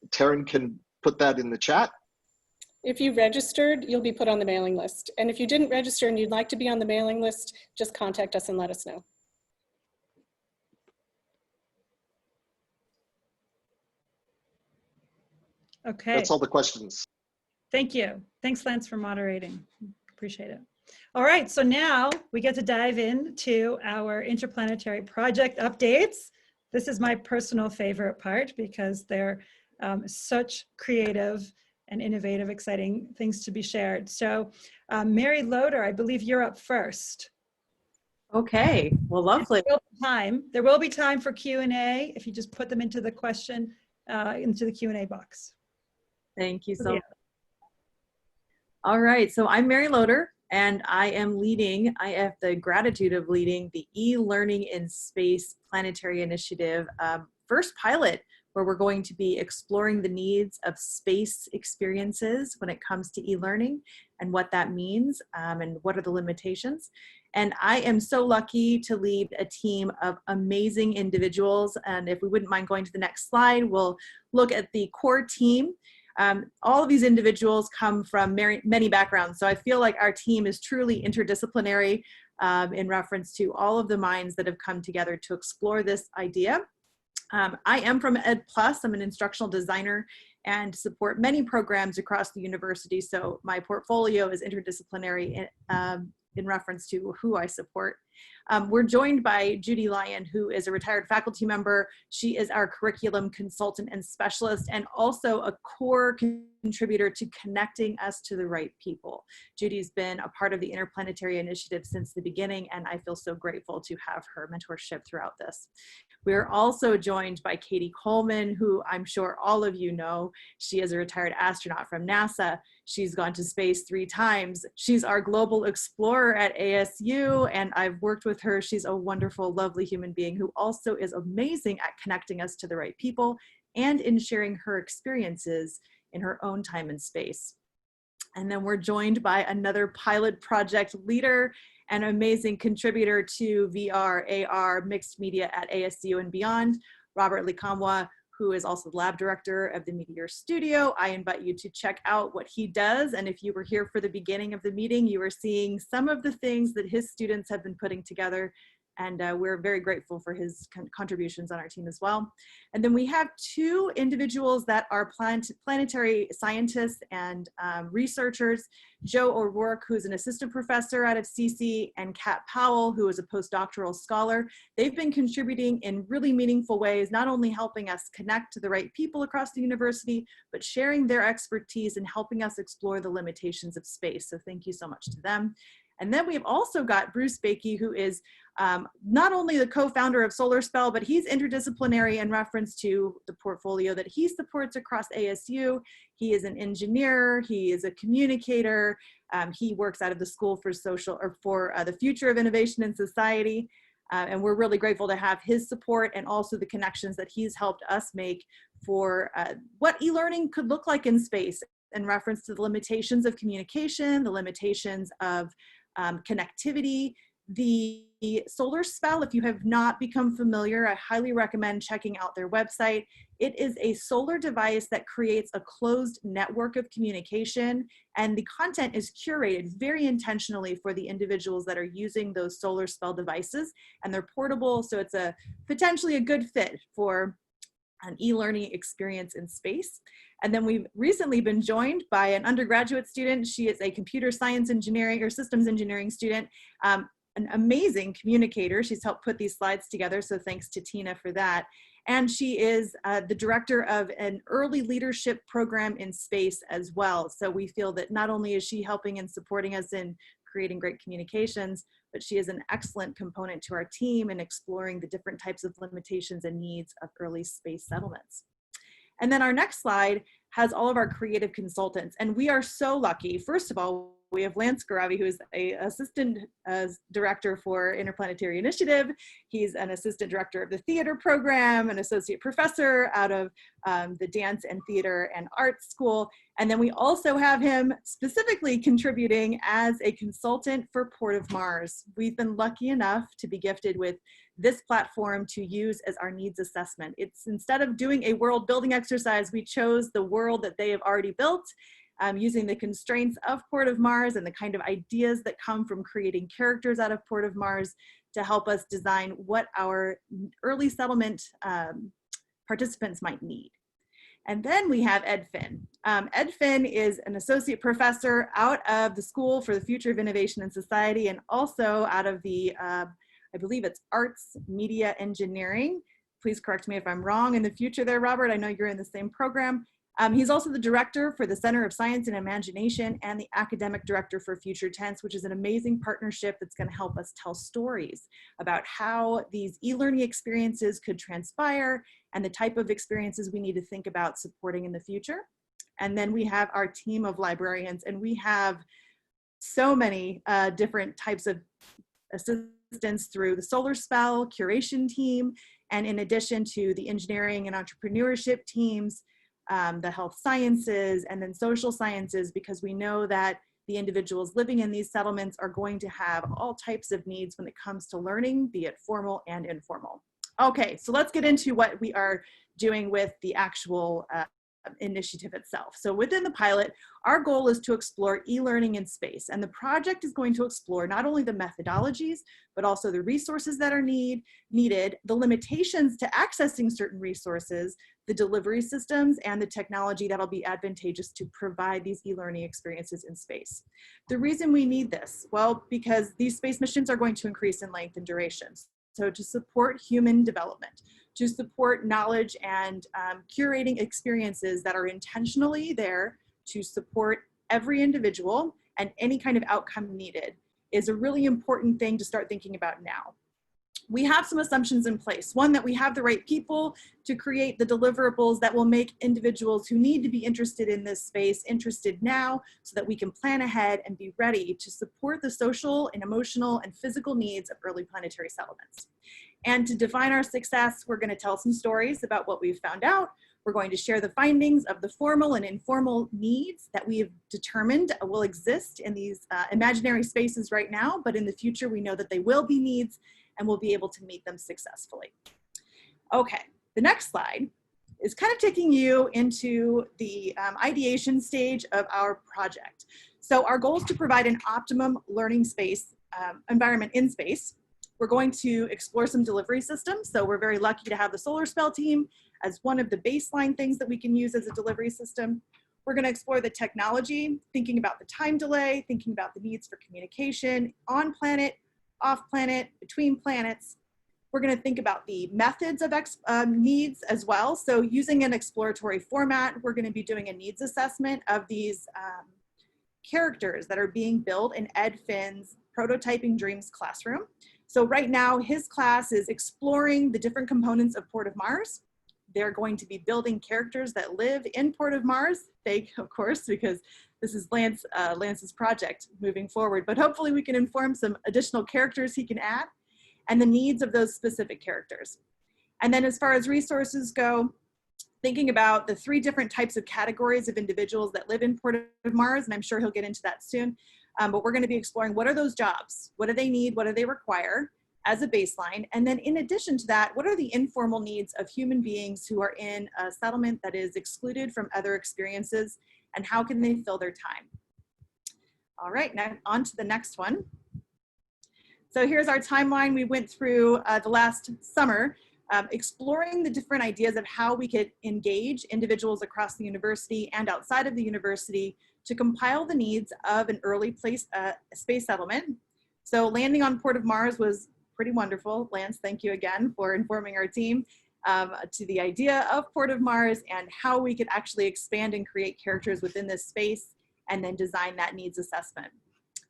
Taryn can put that in the chat. If you registered, you'll be put on the mailing list. And if you didn't register and you'd like to be on the mailing list, just contact us and let us know. Okay. That's all the questions. Thank you. Thanks, Lance, for moderating. Appreciate it. All right, so now we get to dive into our interplanetary project updates. This is my personal favorite part because they're such creative and innovative, exciting things to be shared. So Mary Loader, I believe you're up first. Okay, well, lovely. There will be time for Q&A if you just put them into the question, into the Q&A box. Thank you so much. All right, so I'm Mary Loader, and I have the gratitude of leading the e-learning in space planetary initiative first pilot, where we're going to be exploring the needs of space experiences when it comes to e-learning and what that means and what are the limitations. And I am so lucky to lead a team of amazing individuals. And if we wouldn't mind going to the next slide, we'll look at the core team. All of these individuals come from many backgrounds. So I feel like our team is truly interdisciplinary in reference to all of the minds that have come together to explore this idea. I am from Ed+. I'm an instructional designer and support many programs across the university. So my portfolio is interdisciplinary in reference to who I support. We're joined by Judy Lyon, who is a retired faculty member. She is our curriculum consultant and specialist, and also a core contributor to connecting us to the right people. Judy's been a part of the Interplanetary Initiative since the beginning, and I feel so grateful to have her mentorship throughout this. We're also joined by Katie Coleman, who I'm sure all of you know. She is a retired astronaut from NASA. She's gone to space 3 times. She's our global explorer at ASU, and I've worked with her. She's a wonderful, lovely human being who also is amazing at connecting us to the right people and in sharing her experiences in her own time and space. And then we're joined by another pilot project leader and amazing contributor to VR, AR, mixed media at ASU and beyond, Robert Likamwa, who is also the lab director of the Meteor Studio. I invite you to check out what he does. And if you were here for the beginning of the meeting, you were seeing some of the things that his students have been putting together. And we're very grateful for his contributions on our team as well. And then we have 2 individuals that are planetary scientists and researchers, Joe O'Rourke, who's an assistant professor out of CC, and Kat Powell, who is a postdoctoral scholar. They've been contributing in really meaningful ways, not only helping us connect to the right people across the university, but sharing their expertise and helping us explore the limitations of space. So thank you so much to them. And then we've also got Bruce Bakey, who is not only the co-founder of SolarSpell, but he's interdisciplinary in reference to the portfolio that he supports across ASU. He is an engineer, he is a communicator, he works out of the School for the Future of Innovation in Society. And we're really grateful to have his support and also the connections that he's helped us make for what e-learning could look like in space in reference to the limitations of communication, the limitations of connectivity. The SolarSpell, if you have not become familiar, I highly recommend checking out their website. It is a solar device that creates a closed network of communication, and the content is curated very intentionally for the individuals that are using those SolarSpell devices, and they're portable, so it's potentially a good fit for an e-learning experience in space. And then we've recently been joined by an undergraduate student. She is a computer science engineering or systems engineering student, an amazing communicator. She's helped put these slides together, so thanks to Tina for that. And she is the director of an early leadership program in space as well. So we feel that not only is she helping and supporting us in creating great communications, but she is an excellent component to our team in exploring the different types of limitations and needs of early space settlements. And then our next slide has all of our creative consultants. And we are so lucky. First of all, we have Lance Garavi, who is an assistant director for Interplanetary Initiative. He's an assistant director of the theater program, an associate professor out of the dance and theater and arts school. And then we also have him specifically contributing as a consultant for Port of Mars. We've been lucky enough to be gifted with this platform to use as our needs assessment. It's instead of doing a world building exercise, we chose the world that they have already built, using the constraints of Port of Mars and the kind of ideas that come from creating characters out of Port of Mars to help us design what our early settlement participants might need. And then we have Ed Finn. Ed Finn is an associate professor out of the School for the Future of Innovation in Society and also out of the, I believe it's Arts, Media, Engineering. Please correct me if I'm wrong in the future there, Robert. I know you're in the same program. He's also the director for the Center of Science and Imagination and the academic director for Future Tense, which is an amazing partnership that's going to help us tell stories about how these e-learning experiences could transpire and the type of experiences we need to think about supporting in the future. And then we have our team of librarians, and we have so many different types of assistance through the SolarSpell curation team, and in addition to the engineering and entrepreneurship teams, the health sciences, and then social sciences, because we know that the individuals living in these settlements are going to have all types of needs when it comes to learning, be it formal and informal. Okay, so let's get into what we are doing with the actual initiative itself. So within the pilot, our goal is to explore e-learning in space, and the project is going to explore not only the methodologies, but also the resources that are needed, the limitations to accessing certain resources, the delivery systems, and the technology that'll be advantageous to provide these e-learning experiences in space. The reason we need this, well, because these space missions are going to increase in length and duration. So to support human development, to support knowledge and curating experiences that are intentionally there to support every individual and any kind of outcome needed is a really important thing to start thinking about now. We have some assumptions in place. One, that we have the right people to create the deliverables that will make individuals who need to be interested in this space interested now, so that we can plan ahead and be ready to support the social and emotional and physical needs of early planetary settlements. And to define our success, we're going to tell some stories about what we've found out. We're going to share the findings of the formal and informal needs that we have determined will exist in these imaginary spaces right now, but in the future we know that they will be needs, and we'll be able to meet them successfully. Okay, the next slide is kind of taking you into the ideation stage of our project. So our goal is to provide an optimum learning space environment in space. We're going to explore some delivery systems. So we're very lucky to have the SolarSpell team as one of the baseline things that we can use as a delivery system. We're going to explore the technology, thinking about the time delay, thinking about the needs for communication on planet, off planet, between planets. We're going to think about the methods of needs as well. So using an exploratory format, we're going to be doing a needs assessment of these characters that are being built in Ed Finn's Prototyping Dreams classroom. So right now, his class is exploring the different components of Port of Mars. They're going to be building characters that live in Port of Mars, fake, of course, because this is Lance's project moving forward, but hopefully we can inform some additional characters he can add and the needs of those specific characters. And then as far as resources go, thinking about the 3 different types of categories of individuals that live in Port of Mars, and I'm sure he'll get into that soon, but we're gonna be exploring what are those jobs? What do they need? What do they require as a baseline? And then in addition to that, what are the informal needs of human beings who are in a settlement that is excluded from other experiences, and how can they fill their time? All right, now on to the next one. So here's our timeline we went through the last summer, exploring the different ideas of how we could engage individuals across the university and outside of the university to compile the needs of an early space settlement. So landing on Port of Mars was pretty wonderful. Lance, thank you again for informing our team to the idea of Port of Mars and how we could actually expand and create characters within this space and then design that needs assessment.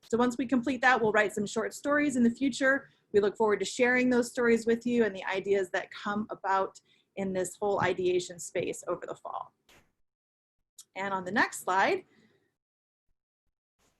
So once we complete that, we'll write some short stories in the future. We look forward to sharing those stories with you and the ideas that come about in this whole ideation space over the fall. And on the next slide,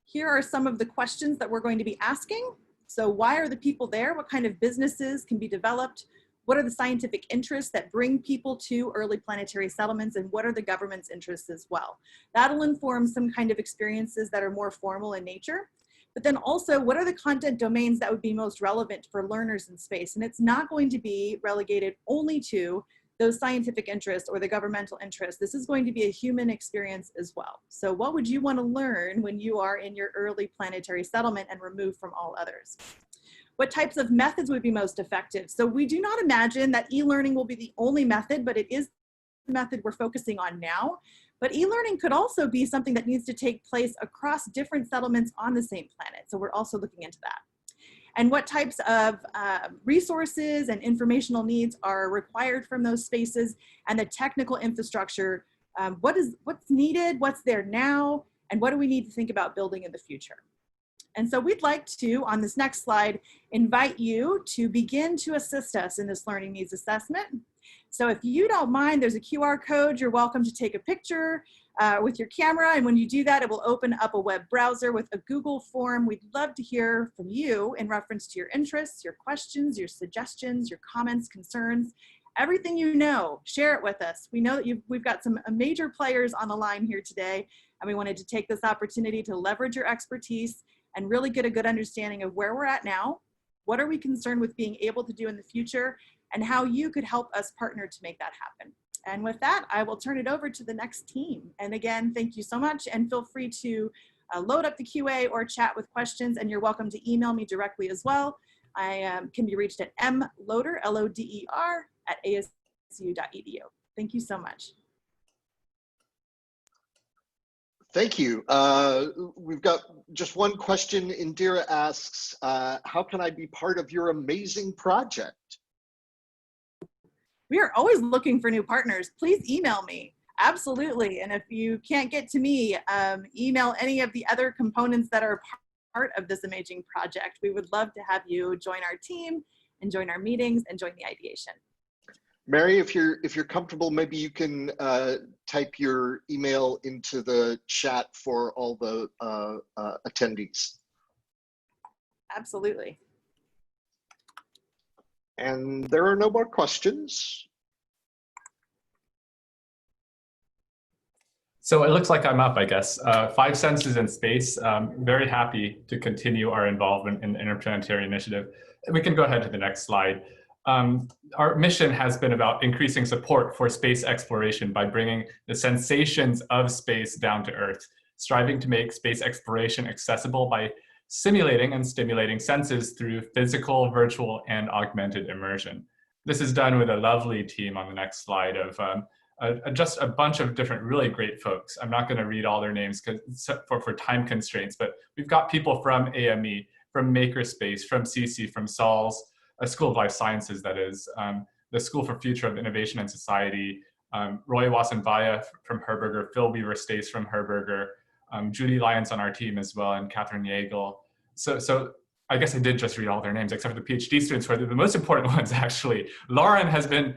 here are some of the questions that we're going to be asking. So why are the people there? What kind of businesses can be developed? What are the scientific interests that bring people to early planetary settlements, and what are the government's interests as well? That'll inform some kind of experiences that are more formal in nature. But then also, what are the content domains that would be most relevant for learners in space? And it's not going to be relegated only to those scientific interests or the governmental interests. This is going to be a human experience as well. So what would you want to learn when you are in your early planetary settlement and removed from all others? What types of methods would be most effective? So we do not imagine that e-learning will be the only method, but it is the method we're focusing on now. But e-learning could also be something that needs to take place across different settlements on the same planet. So we're also looking into that. And what types of resources and informational needs are required from those spaces, and the technical infrastructure, what's needed, what's there now, and what do we need to think about building in the future? And so we'd like to, on this next slide, invite you to begin to assist us in this learning needs assessment. So if you don't mind, there's a QR code. You're welcome to take a picture with your camera. And when you do that, it will open up a web browser with a Google form. We'd love to hear from you in reference to your interests, your questions, your suggestions, your comments, concerns, everything you know, share it with us. We know that we've got some major players on the line here today, and we wanted to take this opportunity to leverage your expertise and really get a good understanding of where we're at now, what are we concerned with being able to do in the future, and how you could help us partner to make that happen. And with that, I will turn it over to the next team. And again, thank you so much, and feel free to load up the QA or chat with questions, and you're welcome to email me directly as well. I can be reached at mloder, L-O-D-E-R, @asu.edu. Thank you so much. Thank you. We've got just one question. Indira asks, how can I be part of your amazing project? We are always looking for new partners. Please email me. Absolutely. And if you can't get to me, email any of the other components that are part of this amazing project. We would love to have you join our team and join our meetings and join the ideation. Mary, if you're comfortable, maybe you can type your email into the chat for all the attendees. Absolutely. And there are no more questions. So it looks like I'm up, I guess. 5 Senses in Space. Very happy to continue our involvement in the Interplanetary Initiative. We can go ahead to the next slide. Our mission has been about increasing support for space exploration by bringing the sensations of space down to Earth, striving to make space exploration accessible by simulating and stimulating senses through physical, virtual, and augmented immersion. This is done with a lovely team on the next slide of just a bunch of different really great folks. I'm not going to read all their names for time constraints, but we've got people from AME, from Makerspace, from CC, from SALS, a School of Life Sciences, that is, the School for Future of Innovation and Society, Roy Wasanvaya from Herberger, Phil Weaver-Stace from Herberger, Judy Lyons on our team as well, and Catherine Yeagle. So I guess I did just read all their names, except for the PhD students, who are the most important ones, actually. Lauren has been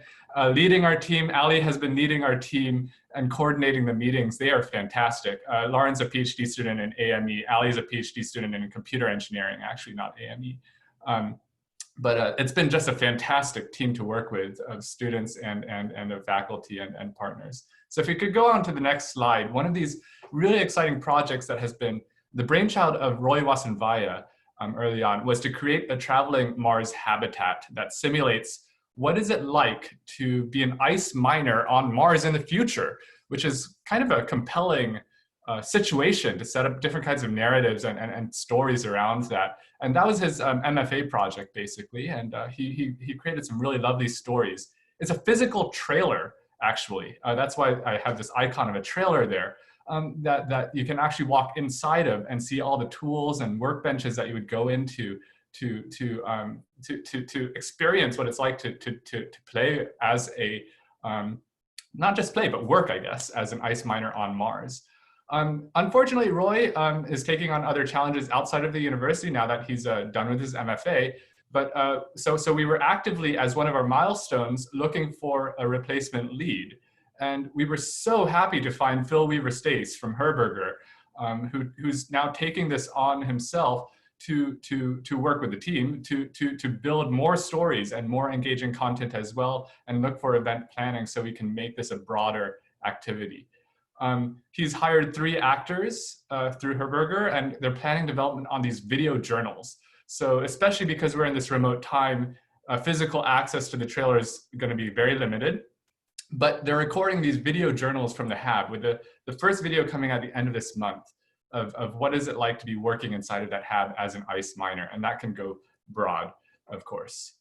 leading our team. Ali has been leading our team and coordinating the meetings. They are fantastic. Lauren's a PhD student in AME. Ali's a PhD student in computer engineering, actually, not AME. But it's been just a fantastic team to work with, of students and of faculty and partners. So if we could go on to the next slide, one of these really exciting projects that has been the brainchild of Roy Wasanvaya early on was to create a traveling Mars habitat that simulates what is it like to be an ice miner on Mars in the future, which is kind of a compelling situation to set up different kinds of narratives and stories around that. And that was his MFA project, basically. And he created some really lovely stories. It's a physical trailer, actually. That's why I have this icon of a trailer there. That you can actually walk inside of and see all the tools and workbenches that you would go into to experience what it's like to play as a, not just play, but work, I guess, as an ice miner on Mars. Unfortunately, Roy is taking on other challenges outside of the university now that he's done with his MFA. But so we were actively, as one of our milestones, looking for a replacement lead. And we were so happy to find Phil Weaver-Stace from Herberger, who's now taking this on himself to work with the team to build more stories and more engaging content as well, and look for event planning so we can make this a broader activity. He's hired 3 actors through Herberger, and they're planning development on these video journals. So especially because we're in this remote time, physical access to the trailer is going to be very limited. But they're recording these video journals from the HAB, with the first video coming at the end of this month of what is it like to be working inside of that HAB as an ice miner. And that can go broad, of course.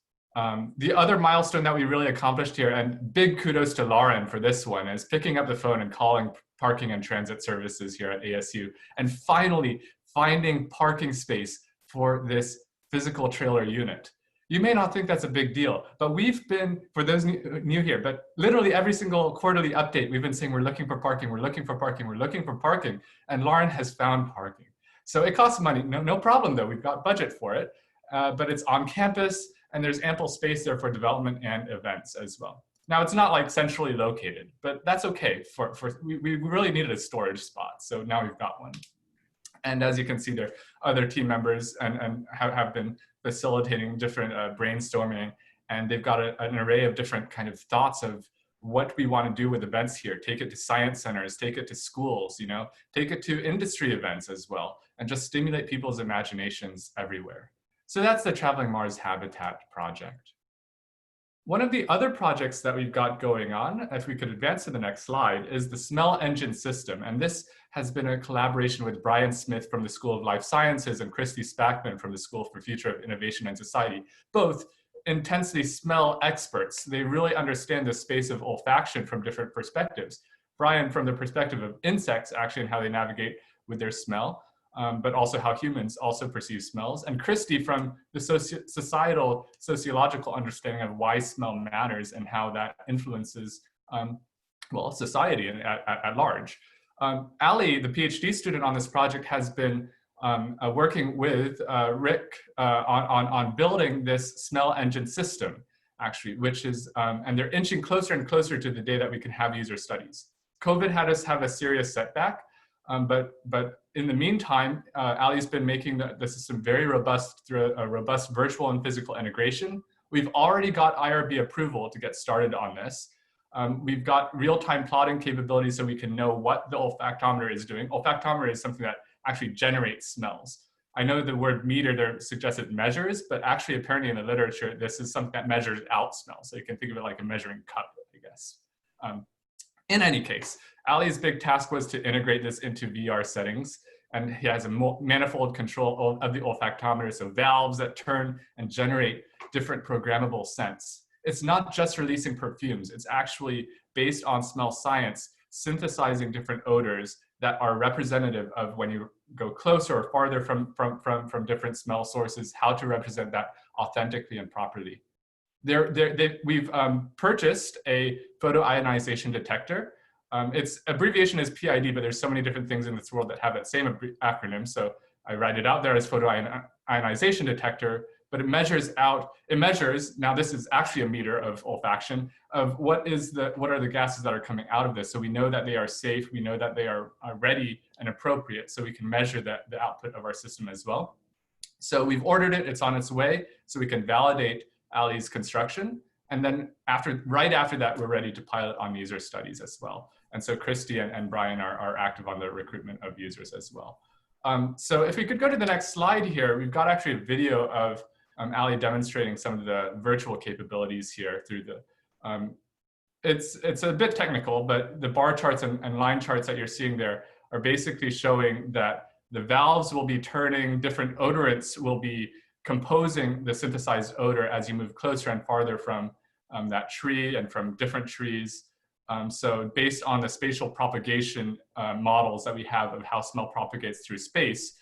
The other milestone that we really accomplished here, and big kudos to Lauren for this one, is picking up the phone and calling parking and transit services here at ASU, and finally finding parking space for this physical trailer unit. You may not think that's a big deal, but we've been, for those new here, but literally every single quarterly update, we've been saying we're looking for parking, we're looking for parking, we're looking for parking, and Lauren has found parking. So it costs money, no problem though, we've got budget for it, but it's on campus, and there's ample space there for development and events as well. Now, it's not like centrally located, but that's okay. We really needed a storage spot, so now we've got one. And as you can see, there are other team members and have been facilitating different brainstorming, and they've got an array of different kind of thoughts of what we want to do with events here. Take it to science centers, take it to schools, take it to industry events as well, and just stimulate people's imaginations everywhere. So that's the Traveling Mars Habitat project. One of the other projects that we've got going on, if we could advance to the next slide, is the Smell Engine System. And this has been a collaboration with Brian Smith from the School of Life Sciences and Christy Spackman from the School for Future of Innovation and Society, both intensely smell experts. They really understand the space of olfaction from different perspectives. Brian from the perspective of insects, actually, and how they navigate with their smell. But also how humans also perceive smells. And Christy from the sociological understanding of why smell matters and how that influences, well, society at large. Ali, the PhD student on this project, has been working with Rick on building this smell engine system, actually, which is, and they're inching closer and closer to the day that we can have user studies. COVID had us have a serious setback. But in the meantime, Ali's been making the system very robust through a robust virtual and physical integration. We've already got IRB approval to get started on this. We've got real-time plotting capabilities so we can know what the olfactometer is doing. Olfactometer is something that actually generates smells. I know the word meter there suggests it measures, but actually apparently in the literature, this is something that measures out smells. So you can think of it like a measuring cup, I guess. In any case, Ali's big task was to integrate this into VR settings, and he has a manifold control of the olfactometer, so valves that turn and generate different programmable scents. It's not just releasing perfumes, it's actually based on smell science, synthesizing different odors that are representative of when you go closer or farther from different smell sources, how to represent that authentically and properly. We've purchased a photoionization detector. Its abbreviation is PID, but there's so many different things in this world that have that same acronym. So I write it out there as photoionization detector, but it measures, now this is actually a meter of olfaction, of what are the gases that are coming out of this. So we know that they are safe, we know that they are ready and appropriate, so we can measure the output of our system as well. So we've ordered it, it's on its way, so we can validate Ali's construction. And then right after that, we're ready to pilot on user studies as well. And so Christy and Brian are active on the recruitment of users as well. So if we could go to the next slide here, we've got actually a video of Ali demonstrating some of the virtual capabilities here through the, it's a bit technical, but the bar charts and line charts that you're seeing there are basically showing that the valves will be turning, different odorants will be composing the synthesized odor as you move closer and farther from that tree and from different trees. So based on the spatial propagation models that we have of how smell propagates through space,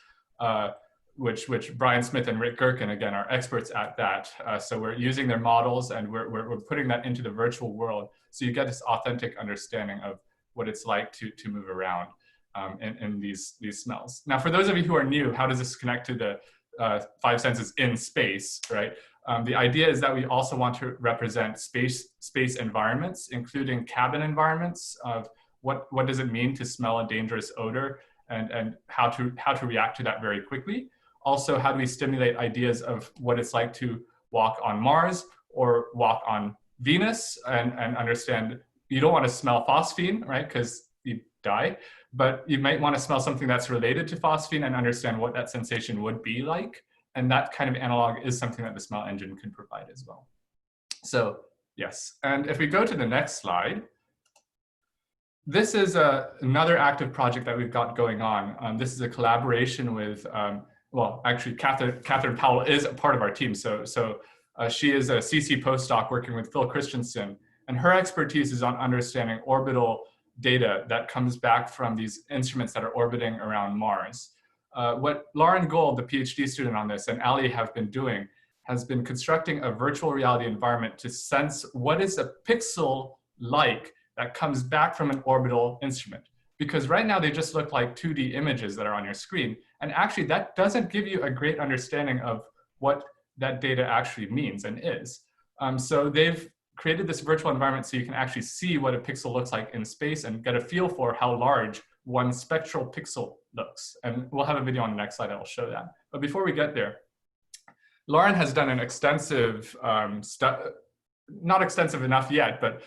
which Brian Smith and Rick Gherkin, again, are experts at that. So we're using their models and we're putting that into the virtual world. So you get this authentic understanding of what it's like to move around in these smells. Now, for those of you who are new, how does this connect to the 5 senses in space, right? The idea is that we also want to represent space environments, including cabin environments of what does it mean to smell a dangerous odor and how to react to that very quickly. Also, how do we stimulate ideas of what it's like to walk on Mars or walk on Venus and understand you don't want to smell phosphine, right? Because you die, but you might want to smell something that's related to phosphine and understand what that sensation would be like. And that kind of analog is something that the smell engine can provide as well. So yes, and if we go to the next slide, this is another active project that we've got going on. This is a collaboration with, well, actually Catherine Powell is a part of our team. So she is a CC postdoc working with Phil Christensen, and her expertise is on understanding orbital data that comes back from these instruments that are orbiting around Mars. What Lauren Gold, the PhD student on this, and Ali have been doing has been constructing a virtual reality environment to sense what is a pixel like that comes back from an orbital instrument. Because right now they just look like 2D images that are on your screen. And actually that doesn't give you a great understanding of what that data actually means and is. So they've created this virtual environment so you can actually see what a pixel looks like in space and get a feel for how large one spectral pixel looks. And we'll have a video on the next slide that will show that. But before we get there, Lauren has done an extensive, not extensive enough yet, but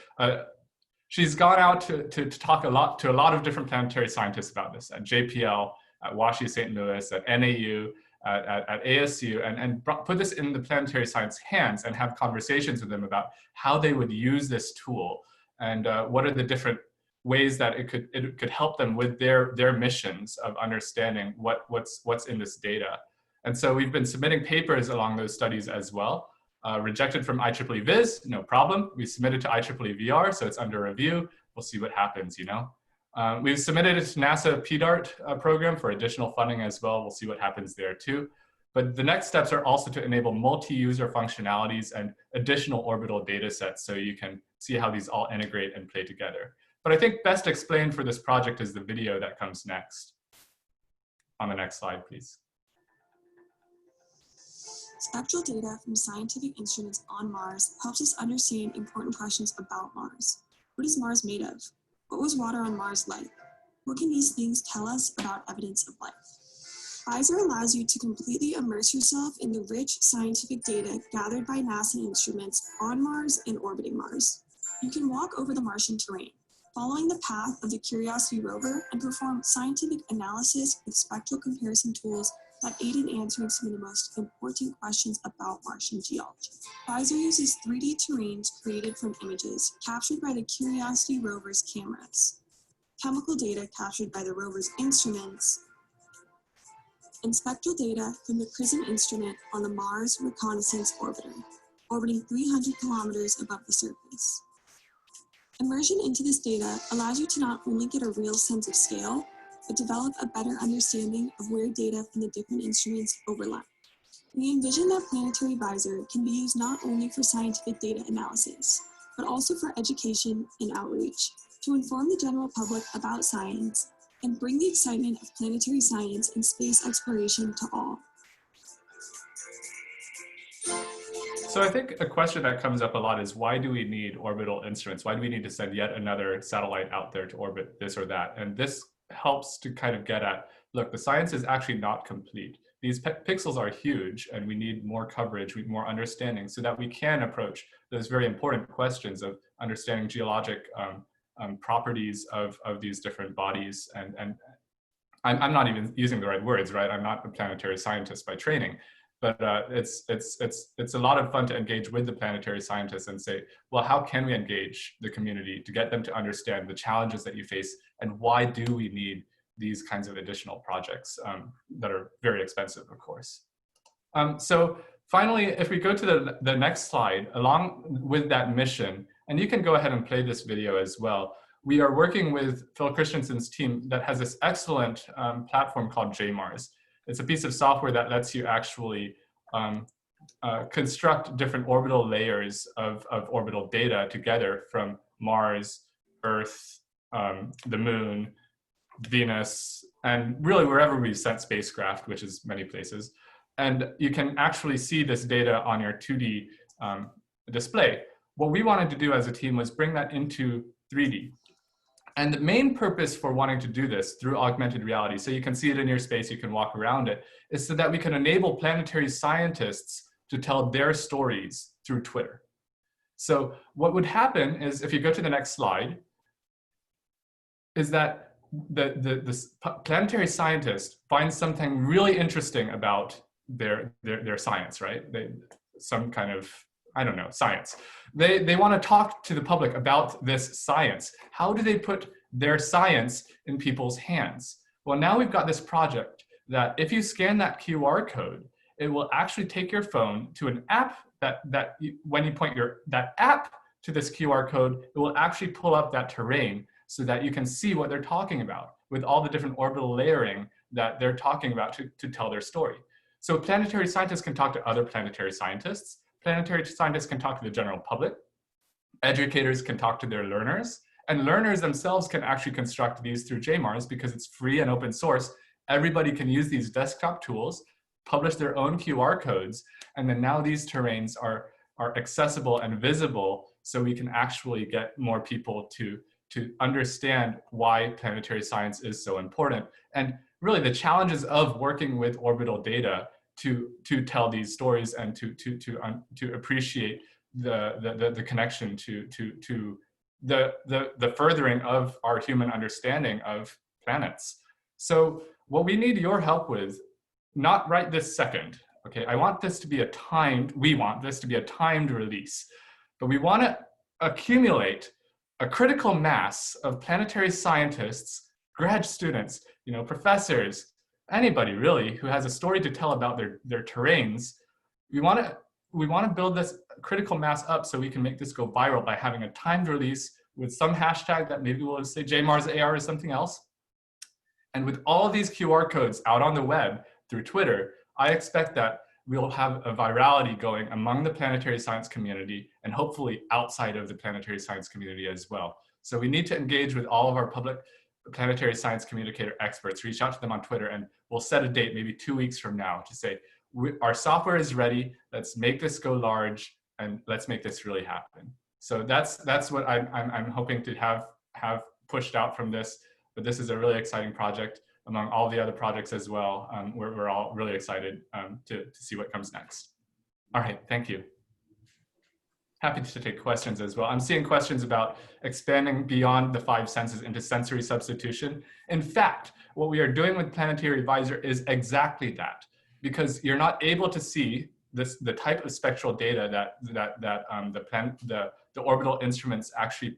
she's gone out to talk to a lot of different planetary scientists about this at JPL, at WashU St. Louis, at NAU, at ASU, and put this in the planetary science hands and have conversations with them about how they would use this tool and what are the different ways that it could help them with their missions of understanding what's in this data. And so we've been submitting papers along those studies as well. Rejected from IEEE Viz, no problem. We submitted to IEEE VR, so it's under review. We'll see what happens, you know. We've submitted it to NASA PDART program for additional funding as well. We'll see what happens there too. But the next steps are also to enable multi-user functionalities and additional orbital data sets so you can see how these all integrate and play together. But I think best explained for this project is the video that comes next. On the next slide, please. Spectral data from scientific instruments on Mars helps us understand important questions about Mars. What is Mars made of? What was water on Mars like? What can these things tell us about evidence of life? Visor allows you to completely immerse yourself in the rich scientific data gathered by NASA instruments on Mars and orbiting Mars. You can walk over the Martian terrain, following the path of the Curiosity rover, and perform scientific analysis with spectral comparison tools that aid in answering some of the most important questions about Martian geology. Visor uses 3D terrains created from images captured by the Curiosity rover's cameras, chemical data captured by the rover's instruments, and spectral data from the PRISM instrument on the Mars Reconnaissance Orbiter, orbiting 300 kilometers above the surface. Immersion into this data allows you to not only get a real sense of scale, but develop a better understanding of where data from the different instruments overlap. We envision that Planetary Visor can be used not only for scientific data analysis, but also for education and outreach to inform the general public about science and bring the excitement of planetary science and space exploration to all. So I think a question that comes up a lot is, why do we need orbital instruments? Why do we need to send yet another satellite out there to orbit this or that? And this helps to kind of get at, look, the science is actually not complete. These pixels are huge, and we need more coverage, we need more understanding, so that we can approach those very important questions of understanding geologic properties of these different bodies. And I'm not even using the right words, right? I'm not a planetary scientist by training. But it's a lot of fun to engage with the planetary scientists and say, well, how can we engage the community to get them to understand the challenges that you face, and why do we need these kinds of additional projects that are very expensive, of course. So finally, if we go to the next slide, along with that mission, and you can go ahead and play this video as well, we are working with Phil Christensen's team that has this excellent platform called JMARS. It's a piece of software that lets you actually construct different orbital layers of orbital data together from Mars, Earth, the Moon, Venus, and really wherever we've sent spacecraft, which is many places. And you can actually see this data on your 2D display. What we wanted to do as a team was bring that into 3D. And the main purpose for wanting to do this through augmented reality, so you can see it in your space, you can walk around it, is so that we can enable planetary scientists to tell their stories through Twitter. So what would happen is, if you go to the next slide, is that the planetary scientist finds something really interesting about their science, right? Some kind of, I don't know, science. They want to talk to the public about this science. How do they put their science in people's hands? Well, now we've got this project that if you scan that QR code, it will actually take your phone to an app when you point that app to this QR code, it will actually pull up that terrain so that you can see what they're talking about with all the different orbital layering that they're talking about to tell their story. So planetary scientists can talk to other planetary scientists. Planetary scientists can talk to the general public. Educators can talk to their learners. And learners themselves can actually construct these through JMARS because it's free and open source. Everybody can use these desktop tools, publish their own QR codes, and then now these terrains are accessible and visible, so we can actually get more people to understand why planetary science is so important. And really the challenges of working with orbital data to tell these stories and to appreciate the connection to the furthering of our human understanding of planets. So what we need your help with, not right this second, okay? We want this to be a timed release, but we want to accumulate a critical mass of planetary scientists, grad students, professors, anybody really who has a story to tell about their terrains. We want to build this critical mass up so we can make this go viral by having a timed release with some hashtag that maybe we'll say JMarsAR or something else. And with all of these QR codes out on the web through Twitter, I expect that we'll have a virality going among the planetary science community and hopefully outside of the planetary science community as well. So we need to engage with all of our public planetary science communicator experts, reach out to them on Twitter, and we'll set a date maybe 2 weeks from now to say, our software is ready, let's make this go large, and let's make this really happen. So that's what I'm hoping to have pushed out from this, but this is a really exciting project among all the other projects as well. We're all really excited to see what comes next. All right, thank you. Happy to take questions as well. I'm seeing questions about expanding beyond the 5 senses into sensory substitution. In fact, what we are doing with Planetary Visor is exactly that, because you're not able to see the type of spectral data that the orbital instruments actually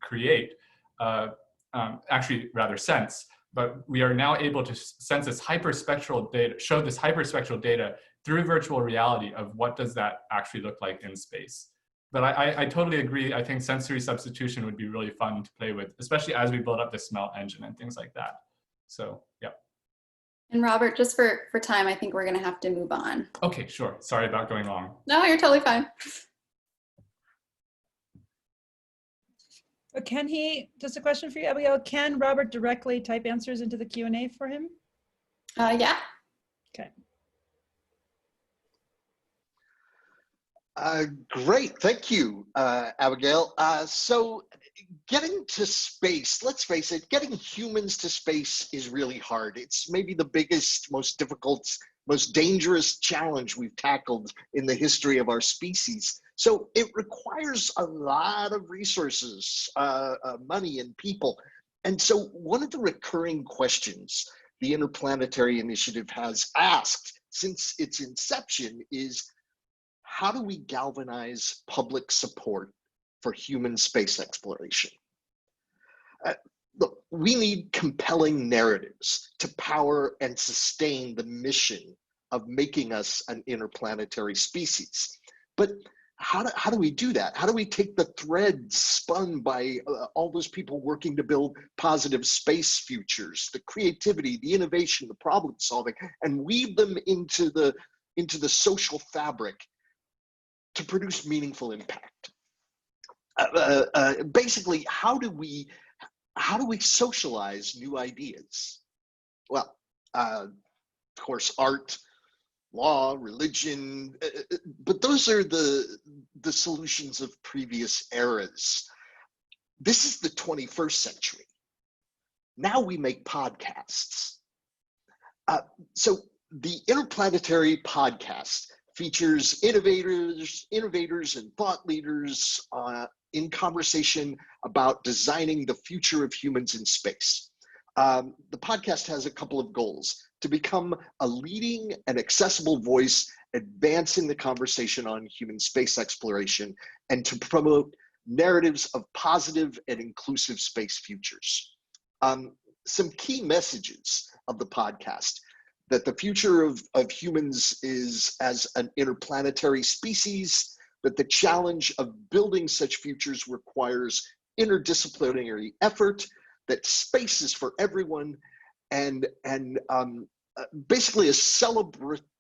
create, actually rather sense. But we are now able to sense this hyperspectral data, show this hyperspectral data through virtual reality of what does that actually look like in space. But I totally agree. I think sensory substitution would be really fun to play with, especially as we build up the smell engine and things like that. So, yeah. And Robert, just for time, I think we're going to have to move on. Okay, sure. Sorry about going long. No, you're totally fine. Can he, just a question for you, Abigail, can Robert directly type answers into the Q&A for him? Yeah. Okay. Great, thank you, Abigail. So getting to space, let's face it, getting humans to space is really hard. It's maybe the biggest, most difficult, most dangerous challenge we've tackled in the history of our species. So it requires a lot of resources, money and people. And so one of the recurring questions the Interplanetary Initiative has asked since its inception is, how do we galvanize public support for human space exploration? Look, we need compelling narratives to power and sustain the mission of making us an interplanetary species. But how do we do that? How do we take the threads spun by all those people working to build positive space futures, the creativity, the innovation, the problem solving, and weave them into the social fabric to produce meaningful impact? Basically, how do we socialize new ideas? Well, of course, art, law, religion, but those are the solutions of previous eras. This is the 21st century. Now we make podcasts. So the Interplanetary Podcast features innovators and thought leaders in conversation about designing the future of humans in space. The podcast has a couple of goals: to become a leading and accessible voice advancing the conversation on human space exploration, and to promote narratives of positive and inclusive space futures. Some key messages of the podcast: that the future of humans is as an interplanetary species, that the challenge of building such futures requires interdisciplinary effort, that space is for everyone, and basically a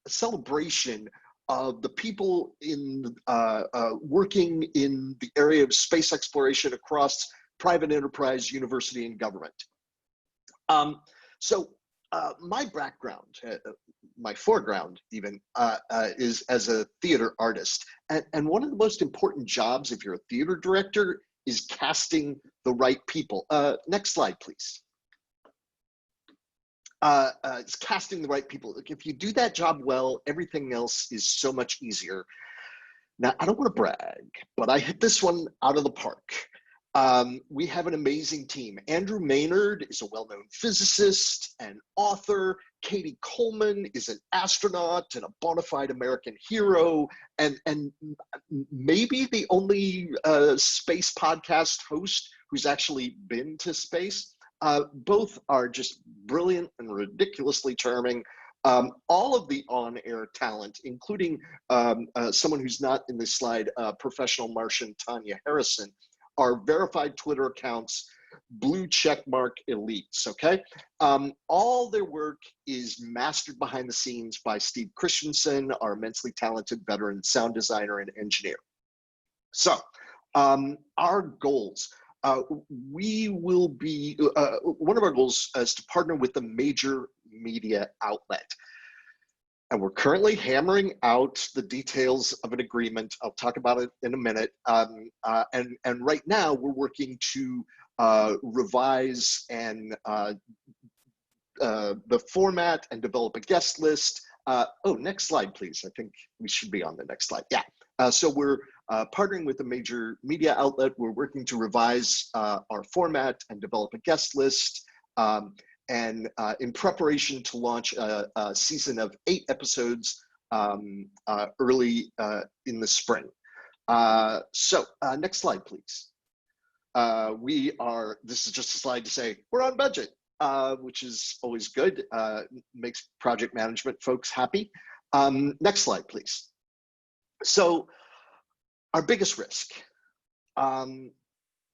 celebration of the people in working in the area of space exploration across private enterprise, university, and government. My background, my foreground even, is as a theater artist. And one of the most important jobs, if you're a theater director, is casting the right people. Next slide, please. It's casting the right people. If you do that job well, everything else is so much easier. Now, I don't want to brag, but I hit this one out of the park. We have an amazing team. Andrew Maynard is a well-known physicist and author. Katie Coleman is an astronaut and a bona fide American hero, and maybe the only space podcast host who's actually been to space. Both are just brilliant and ridiculously charming. All of the on-air talent, including someone who's not in this slide, professional Martian Tanya Harrison, are verified Twitter accounts, blue checkmark elites, okay? All their work is mastered behind the scenes by Steve Christensen, our immensely talented veteran sound designer and engineer. So, our goals. We will be, one of our goals is to partner with a major media outlet. And we're currently hammering out the details of an agreement. I'll talk about it in a minute. And right now we're working to revise and the format and develop a guest list. Next slide, please. I think we should be on the next slide. Yeah. So we're partnering with a major media outlet. We're working to revise our format and develop a guest list. And in preparation to launch a season of 8 episodes early in the spring. Next slide, please. This is just a slide to say we're on budget, which is always good, makes project management folks happy. Next slide, please. So our biggest risk.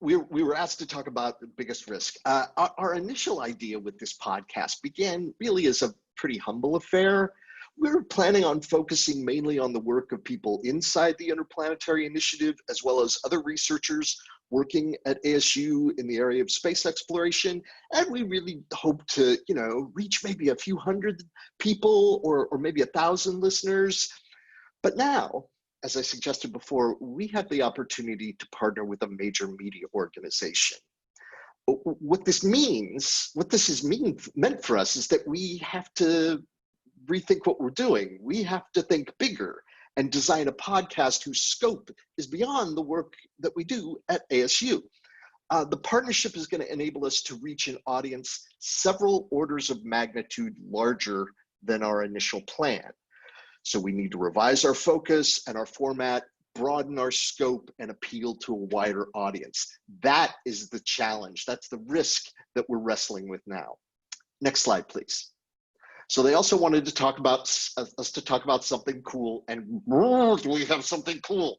We were asked to talk about the biggest risk. Our initial idea with this podcast began really as a pretty humble affair. we're planning on focusing mainly on the work of people inside the Interplanetary Initiative, as well as other researchers working at ASU in the area of space exploration. And we really hope to, reach maybe a few hundred people or maybe 1,000 listeners. But now, as I suggested before, we have the opportunity to partner with a major media organization. What this has meant for us is that we have to rethink what we're doing. We have to think bigger and design a podcast whose scope is beyond the work that we do at ASU. The partnership is going to enable us to reach an audience several orders of magnitude larger than our initial plan. So we need to revise our focus and our format, broaden our scope, and appeal to a wider audience. That is the challenge. That's the risk that we're wrestling with now. Next slide, please. So they also wanted to talk about us to talk about something cool, and we have something cool.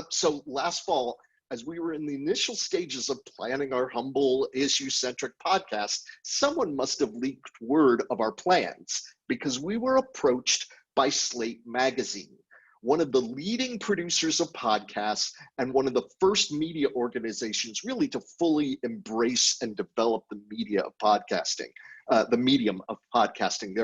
So last fall, as we were in the initial stages of planning our humble ASU-centric podcast, someone must have leaked word of our plans because we were approached by Slate Magazine, one of the leading producers of podcasts and one of the first media organizations really to fully embrace and develop the media of podcasting, the medium of podcasting.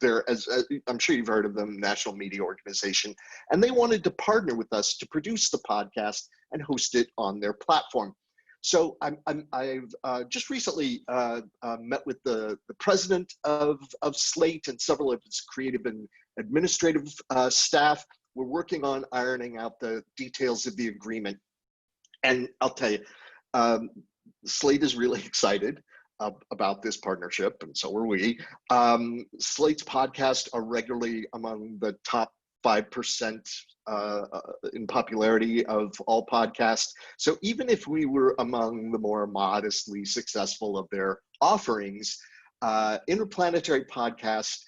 They're as I'm sure you've heard of them, national media organization, and they wanted to partner with us to produce the podcast and host it on their platform. So I've just recently met with the president of Slate and several of his creative and administrative staff. We're working on ironing out the details of the agreement. And I'll tell you, Slate is really excited about this partnership, and so are we. Slate's podcasts are regularly among the top 5% in popularity of all podcasts. So even if we were among the more modestly successful of their offerings, Interplanetary Podcast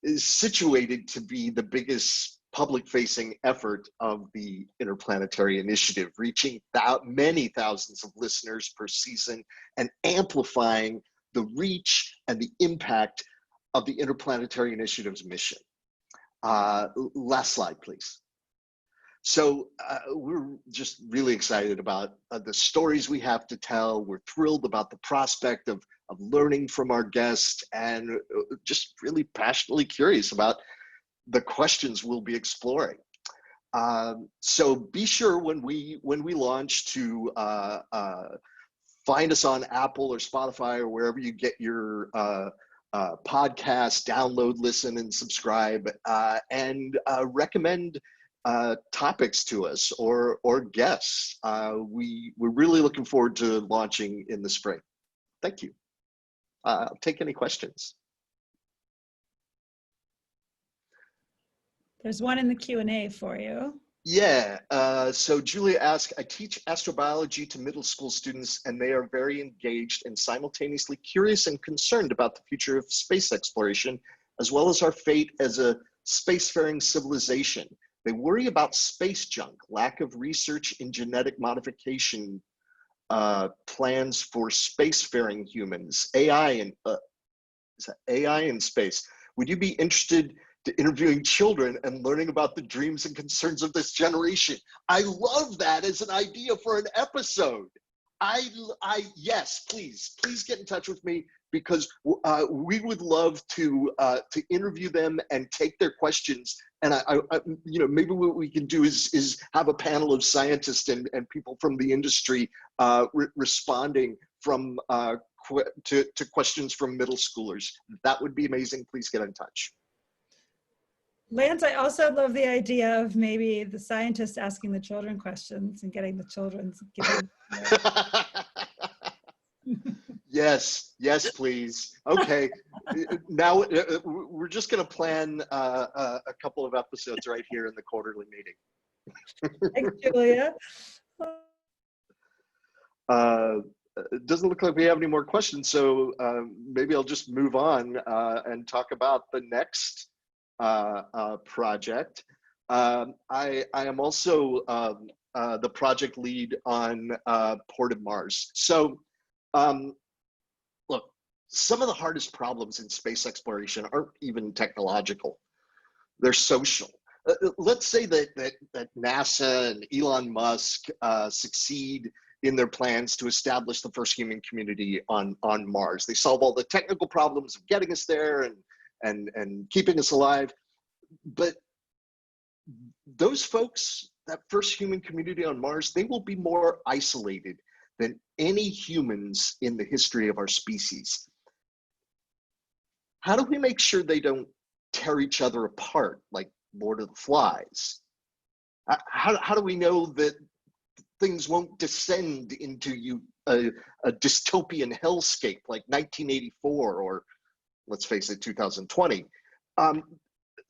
is situated to be the biggest public-facing effort of the Interplanetary Initiative, reaching many thousands of listeners per season and amplifying the reach and the impact of the Interplanetary Initiative's mission. Last slide, please. So we're just really excited about the stories we have to tell. We're thrilled about the prospect of learning from our guests, and just really passionately curious about the questions we'll be exploring. So be sure when we launch to find us on Apple or Spotify or wherever you get your podcast, download, listen, and subscribe, and recommend topics to us or guests. We're really looking forward to launching in the spring. Thank you. I'll take any questions. There's one in the Q&A for you. Yeah, so Julia asked, I teach astrobiology to middle school students, and they are very engaged and simultaneously curious and concerned about the future of space exploration, as well as our fate as a spacefaring civilization. They worry about space junk, lack of research in genetic modification, plans for spacefaring humans, AI in space. Would you be interested to interviewing children and learning about the dreams and concerns of this generation? I love that as an idea for an episode. Yes, please get in touch with me, because we would love to interview them and take their questions. And maybe what we can do is have a panel of scientists and people from the industry responding to questions from middle schoolers. That would be amazing. Please get in touch. Lance, I also love the idea of maybe the scientists asking the children questions and getting the children giving. Yes, please. Okay, now we're just going to plan a couple of episodes right here in the quarterly meeting. Thanks, Julia. It doesn't look like we have any more questions, so maybe I'll just move on and talk about the next project. I am also the project lead on Ported Mars. So look, some of the hardest problems in space exploration aren't even technological, they're social. Let's say that NASA and Elon Musk succeed in their plans to establish the first human community on Mars. They solve all the technical problems of getting us there and keeping us alive. But those folks, that first human community on Mars, they will be more isolated than any humans in the history of our species. How do we make sure they don't tear each other apart like Lord of the Flies? How do we know that things won't descend into a dystopian hellscape like 1984 or, let's face it, 2020?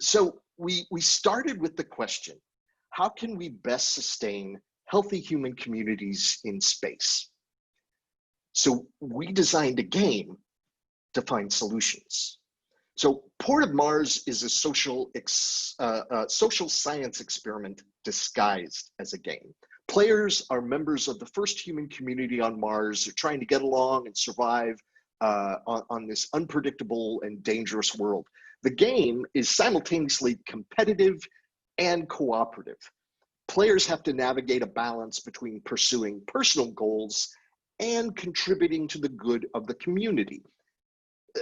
So we started with the question, how can we best sustain healthy human communities in space? So we designed a game to find solutions. So Port of Mars is a social science experiment disguised as a game. Players are members of the first human community on Mars. They're trying to get along and survive on this unpredictable and dangerous world. The game is simultaneously competitive and cooperative. Players have to navigate a balance between pursuing personal goals and contributing to the good of the community.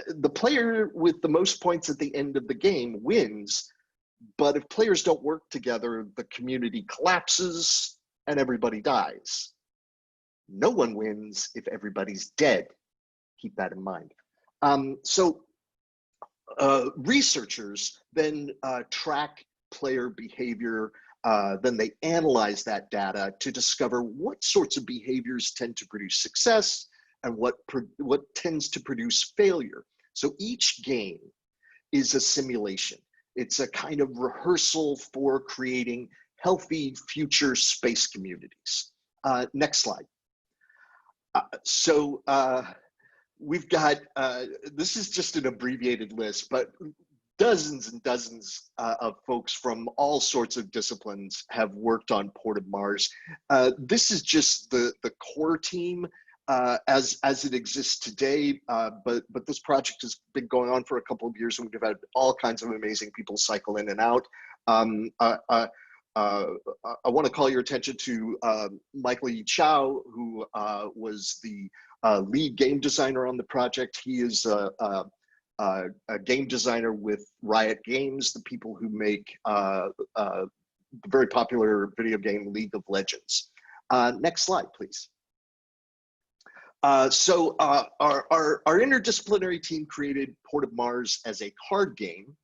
The player with the most points at the end of the game wins, but if players don't work together, the community collapses and everybody dies. No one wins if everybody's dead. Keep that in mind. Researchers then track player behavior, then they analyze that data to discover what sorts of behaviors tend to produce success and what tends to produce failure. So each game is a simulation. It's a kind of rehearsal for creating healthy future space communities. Next slide. We've got, this is just an abbreviated list, but dozens and dozens of folks from all sorts of disciplines have worked on Port of Mars. This is just the core team as it exists today, but this project has been going on for a couple of years, and we've had all kinds of amazing people cycle in and out. I want to call your attention to Michael E. Chow, who was the lead game designer on the project. He is a game designer with Riot Games, the people who make the very popular video game League of Legends. Next slide, please. Our interdisciplinary team created Port of Mars as a card game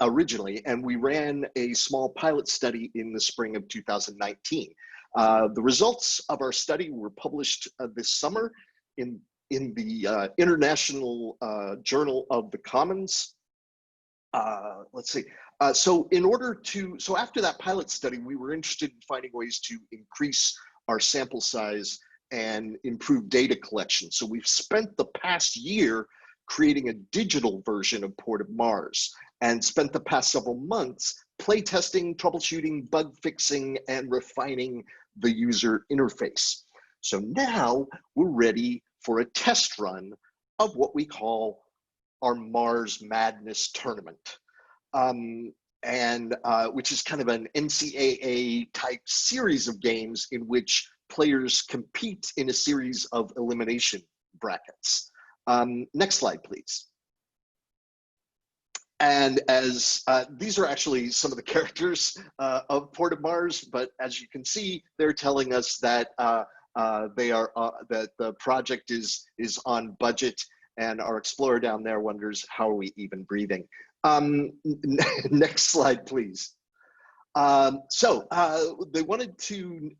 originally, and we ran a small pilot study in the spring of 2019. The results of our study were published this summer in the International Journal of the Commons. Let's see. So after that pilot study, we were interested in finding ways to increase our sample size and improve data collection. So we've spent the past year creating a digital version of Port of Mars, and spent the past several months playtesting, troubleshooting, bug fixing, and refining the user interface. So now we're ready for a test run of what we call our Mars Madness tournament, which is kind of an NCAA type series of games in which players compete in a series of elimination brackets. Next slide, please. And as these are actually some of the characters of Port of Mars, but as you can see, they're telling us that that the project is on budget, and our explorer down there wonders, how are we even breathing? Next slide, please. They wanted to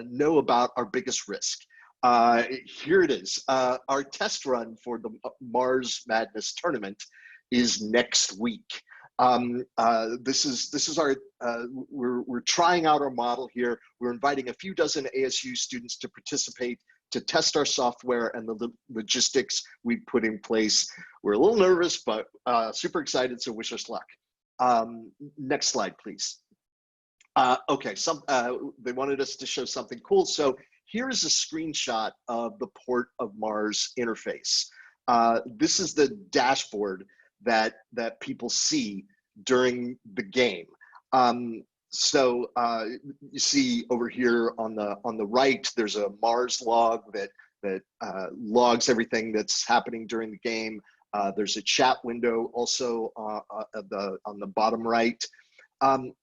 know about our biggest risk. Here it is. Our test run for the Mars Madness tournament is next week. This is our, we're trying out our model here. We're inviting a few dozen ASU students to participate, to test our software and the logistics we put in place. We're a little nervous, but super excited, so wish us luck. Next slide, please. Okay, they wanted us to show something cool. So here is a screenshot of the Port of Mars interface. This is the dashboard that people see during the game. So you see over here on the right, there's a Mars log that logs everything that's happening during the game. There's a chat window also on the bottom right.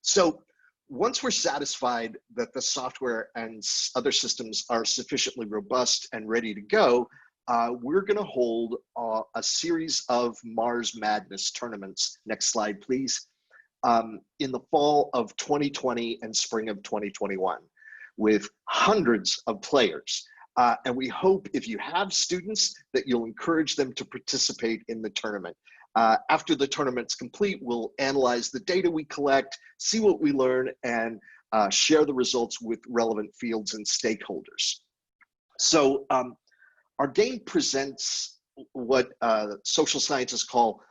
So once we're satisfied that the software and other systems are sufficiently robust and ready to go, we're going to hold a series of Mars Madness tournaments. Next slide, please. In the fall of 2020 and spring of 2021, with hundreds of players. And we hope if you have students that you'll encourage them to participate in the tournament. After the tournament's complete, we'll analyze the data we collect, see what we learn, and share the results with relevant fields and stakeholders. So our game presents what social scientists call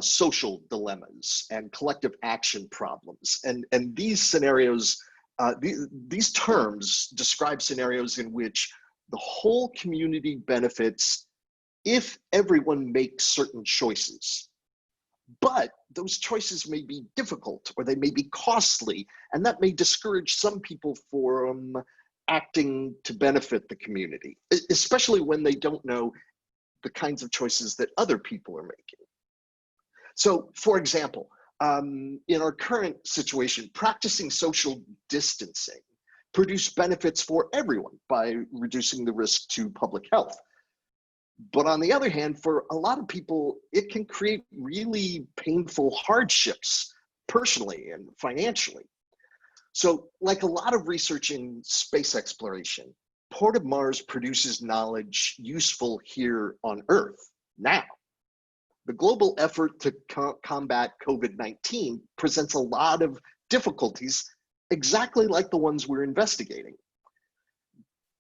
social dilemmas and collective action problems. And these scenarios, these terms describe scenarios in which the whole community benefits if everyone makes certain choices. But those choices may be difficult or they may be costly, and that may discourage some people from acting to benefit the community, especially when they don't know the kinds of choices that other people are making. So, for example, in our current situation, practicing social distancing produce benefits for everyone by reducing the risk to public health. But on the other hand, for a lot of people, it can create really painful hardships personally and financially. So, like a lot of research in space exploration, Port of Mars produces knowledge useful here on Earth now. The global effort to combat COVID-19 presents a lot of difficulties, exactly like the ones we're investigating.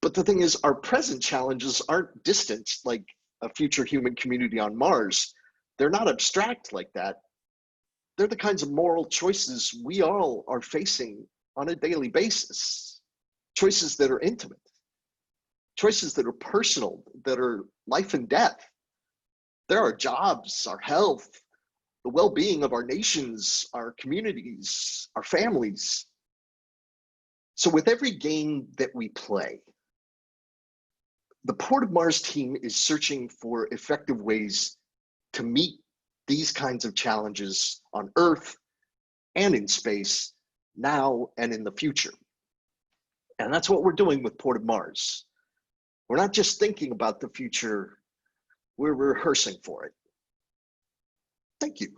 But the thing is, our present challenges aren't distant like a future human community on Mars. They're not abstract like that. They're the kinds of moral choices we all are facing on a daily basis. Choices that are intimate, choices that are personal, that are life and death. There are jobs, our health, the well-being of our nations, our communities, our families. So with every game that we play, the Port of Mars team is searching for effective ways to meet these kinds of challenges on Earth and in space, now and in the future. And that's what we're doing with Port of Mars. We're not just thinking about the future, we're rehearsing for it. Thank you.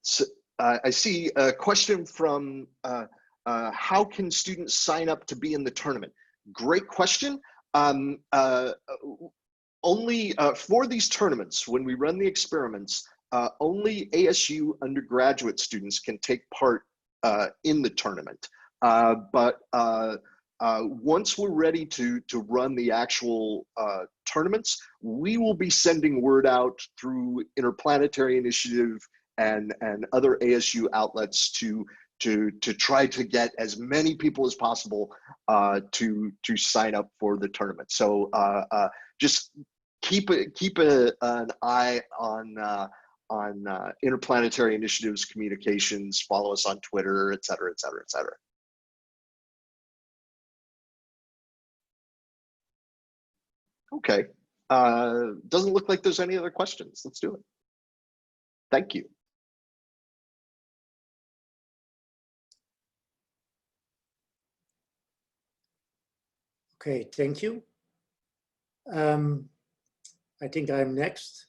So I see a question from how can students sign up to be in the tournament? Great question. Only for these tournaments, when we run the experiments, only ASU undergraduate students can take part in the tournament. But once we're ready to run the actual tournaments, we will be sending word out through Interplanetary Initiative and other ASU outlets to try to get as many people as possible to sign up for the tournament. So just keep an eye on Interplanetary Initiative's communications. Follow us on Twitter, et cetera, et cetera, et cetera. Okay, doesn't look like there's any other questions. Let's do it. Thank you. Okay, thank you. I think I'm next.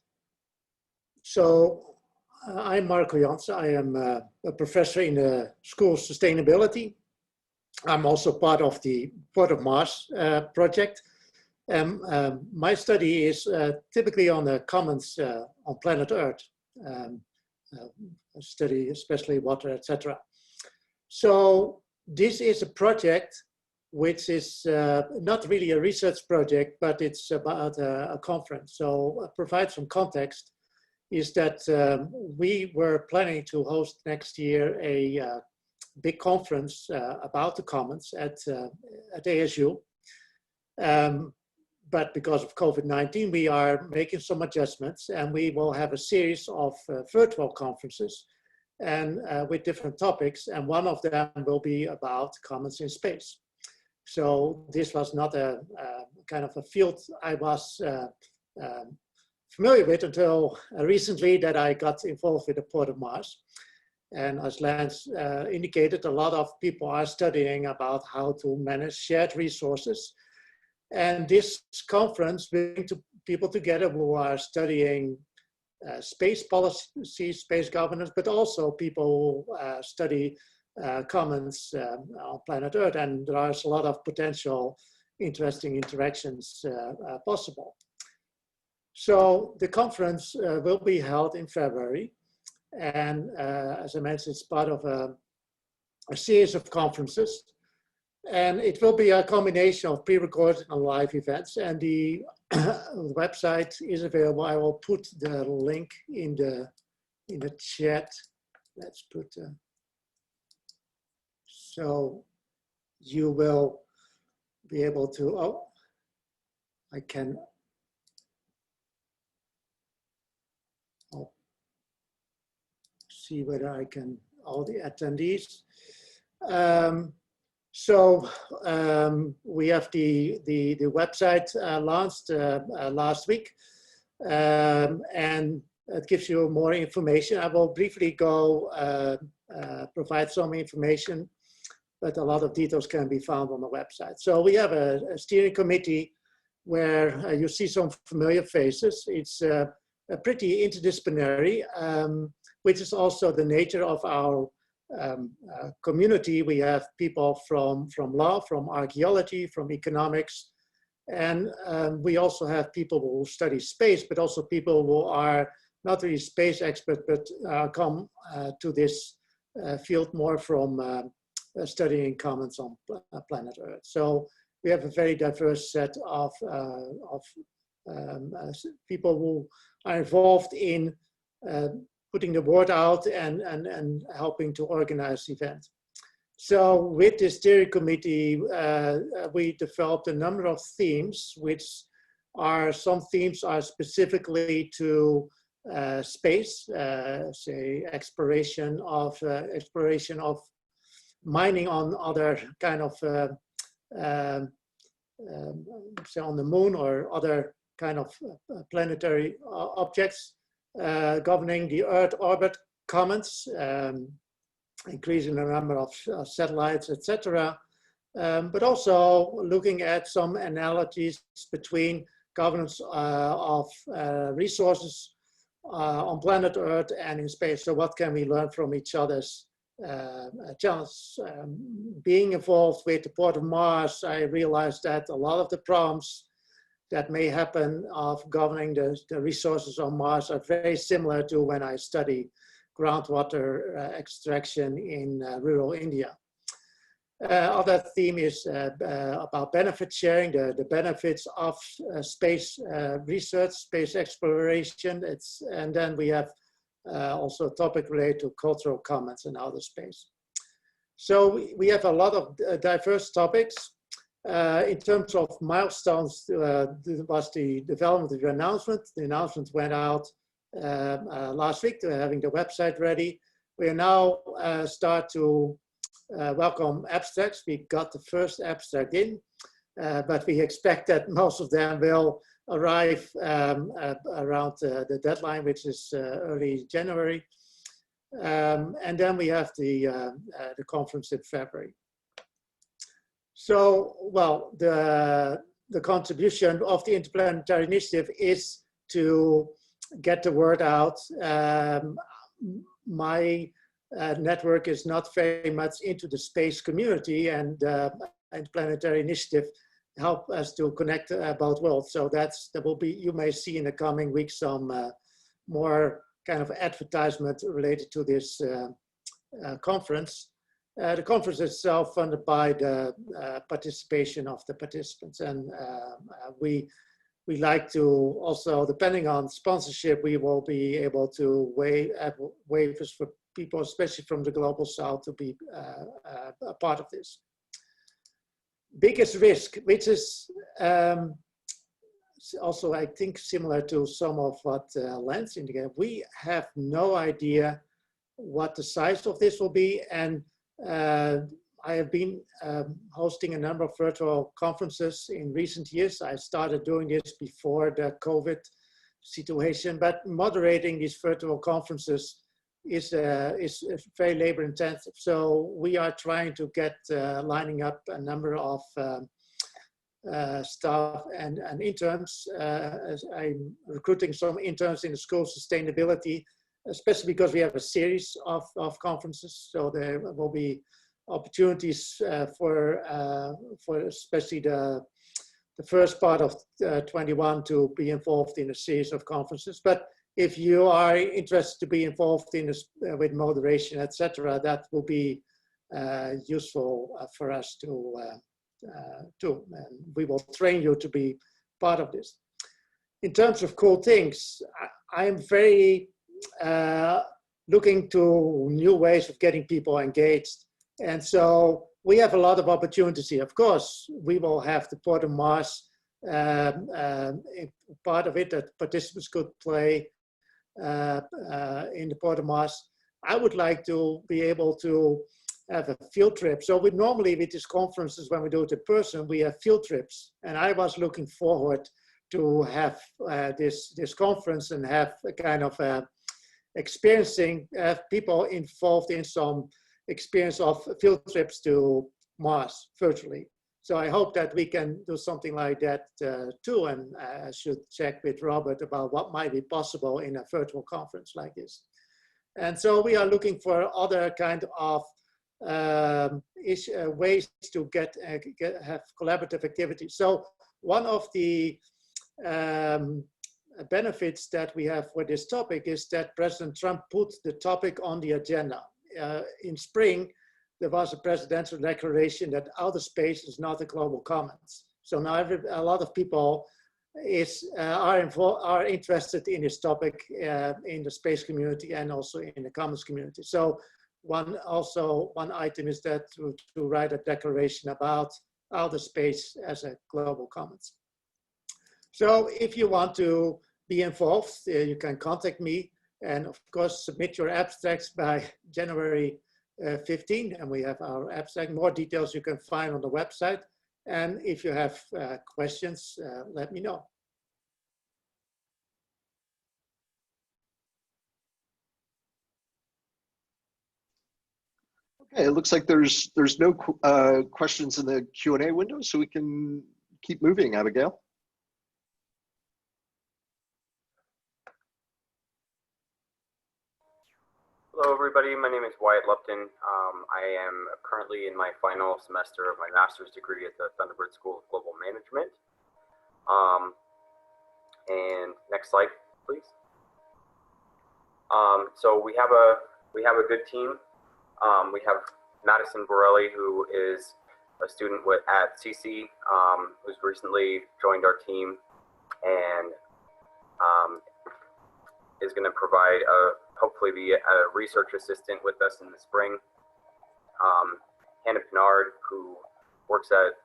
So I'm Marco Jansen. I am a professor in the School of Sustainability. I'm also part of the Port of Mars project. My study is typically on the commons on planet Earth. Study especially water, etc. So this is a project which is not really a research project, but it's about a conference. So provide some context is that we were planning to host next year big conference about the commons at ASU. But because of COVID-19, we are making some adjustments, and we will have a series of virtual conferences and with different topics, and one of them will be about commons in space. So this was not a kind of a field I was familiar with until recently, that I got involved with the Port of Mars. And as Lance indicated, a lot of people are studying about how to manage shared resources. And this conference brings people together who are studying space policy, space governance, but also people who study commons on planet Earth. And there's a lot of potential interesting interactions possible. So the conference will be held in February. And as I mentioned, it's part of a series of conferences. And it will be a combination of pre-recorded and live events. And the website is available. I will put the link in the chat. Let's put, so you will be able to, oh, I can, I'll see whether I can, all the attendees. We have the website launched last week, and it gives you more information. I will briefly go provide some information, but a lot of details can be found on the website. So we have a steering committee where you see some familiar faces. It's a pretty interdisciplinary, which is also the nature of our community. We have people from law, from archaeology, from economics, and we also have people who study space, but also people who are not really space experts, but come to this field more from studying commons on planet Earth. So we have a very diverse set of people who are involved in putting the word out and helping to organize events. So with the steering committee, we developed a number of themes, which are, some themes are specifically to space, say exploration of mining on other kind of, say on the moon or other kind of planetary objects. Governing the Earth orbit commons, increasing the number of satellites, etc. But also looking at some analogies between governance of resources on planet Earth and in space. So what can we learn from each other's challenges? Being involved with the Port of Mars, I realized that a lot of the problems that may happen of governing the resources on Mars are very similar to when I study groundwater extraction in rural India. Other theme is about benefit sharing, the benefits of space research, space exploration. And then we have also a topic related to cultural commons and outer space. So we have a lot of diverse topics. In terms of milestones, was the development of the announcement. The announcement went out last week to having the website ready. We are now start to welcome abstracts. We got the first abstract in, but we expect that most of them will arrive around the deadline, which is early January. And then we have the conference in February. So, well, the contribution of the Interplanetary Initiative is to get the word out. My network is not very much into the space community, and Interplanetary Initiative help us to connect both worlds. So that will be, you may see in the coming weeks some more kind of advertisement related to this conference. The conference itself funded by the participation of the participants, and we we like to also, depending on sponsorship, we will be able to have waivers for people, especially from the Global South, to be a part of this. Biggest risk, which is also, I think, similar to some of what Lance indicated. We have no idea what the size of this will be, and I have been hosting a number of virtual conferences in recent years. I started doing this before the COVID situation, but moderating these virtual conferences is very labor intensive. So we are trying to get lining up a number of staff and interns. I'm recruiting some interns in the School of Sustainability, especially because we have a series of conferences. So there will be opportunities for especially the first part of 21 to be involved in a series of conferences. But if you are interested to be involved in this with moderation, etc., that will be useful for us to and we will train you to be part of this. In terms of cool things, I am very looking to new ways of getting people engaged. And so we have a lot of opportunities here. Of course, we will have the Port of Mars part of it that participants could play in the Port of Mars. I would like to be able to have a field trip. So we normally with these conferences, when we do it in person, we have field trips. And I was looking forward to have this conference and have a kind of experiencing people involved in some experience of field trips to Mars virtually. So I hope that we can do something like that too. And I should check with Robert about what might be possible in a virtual conference like this. And so we are looking for other kind of ways to have collaborative activities. So one of the benefits that we have for this topic is that President Trump put the topic on the agenda. In spring, there was a presidential declaration that outer space is not a global commons. So now a lot of people are interested in this topic in the space community and also in the commons community. So one item is that to write a declaration about outer space as a global commons. So if you want to be involved, you can contact me, and of course submit your abstracts by January 15, and we have our abstract. More details you can find on the website. And if you have questions, let me know. Okay, it looks like there's no questions in the Q&A window, so we can keep moving, Abigail. Hello, everybody. My name is Wyatt Lupton. I am currently in my final semester of my master's degree at the Thunderbird School of Global Management. And next slide, please. So we have a good team. We have Madison Borelli, who is a student at CC, who's recently joined our team and is going to provide hopefully be a research assistant with us in the spring. Hannah Pinard, who works at,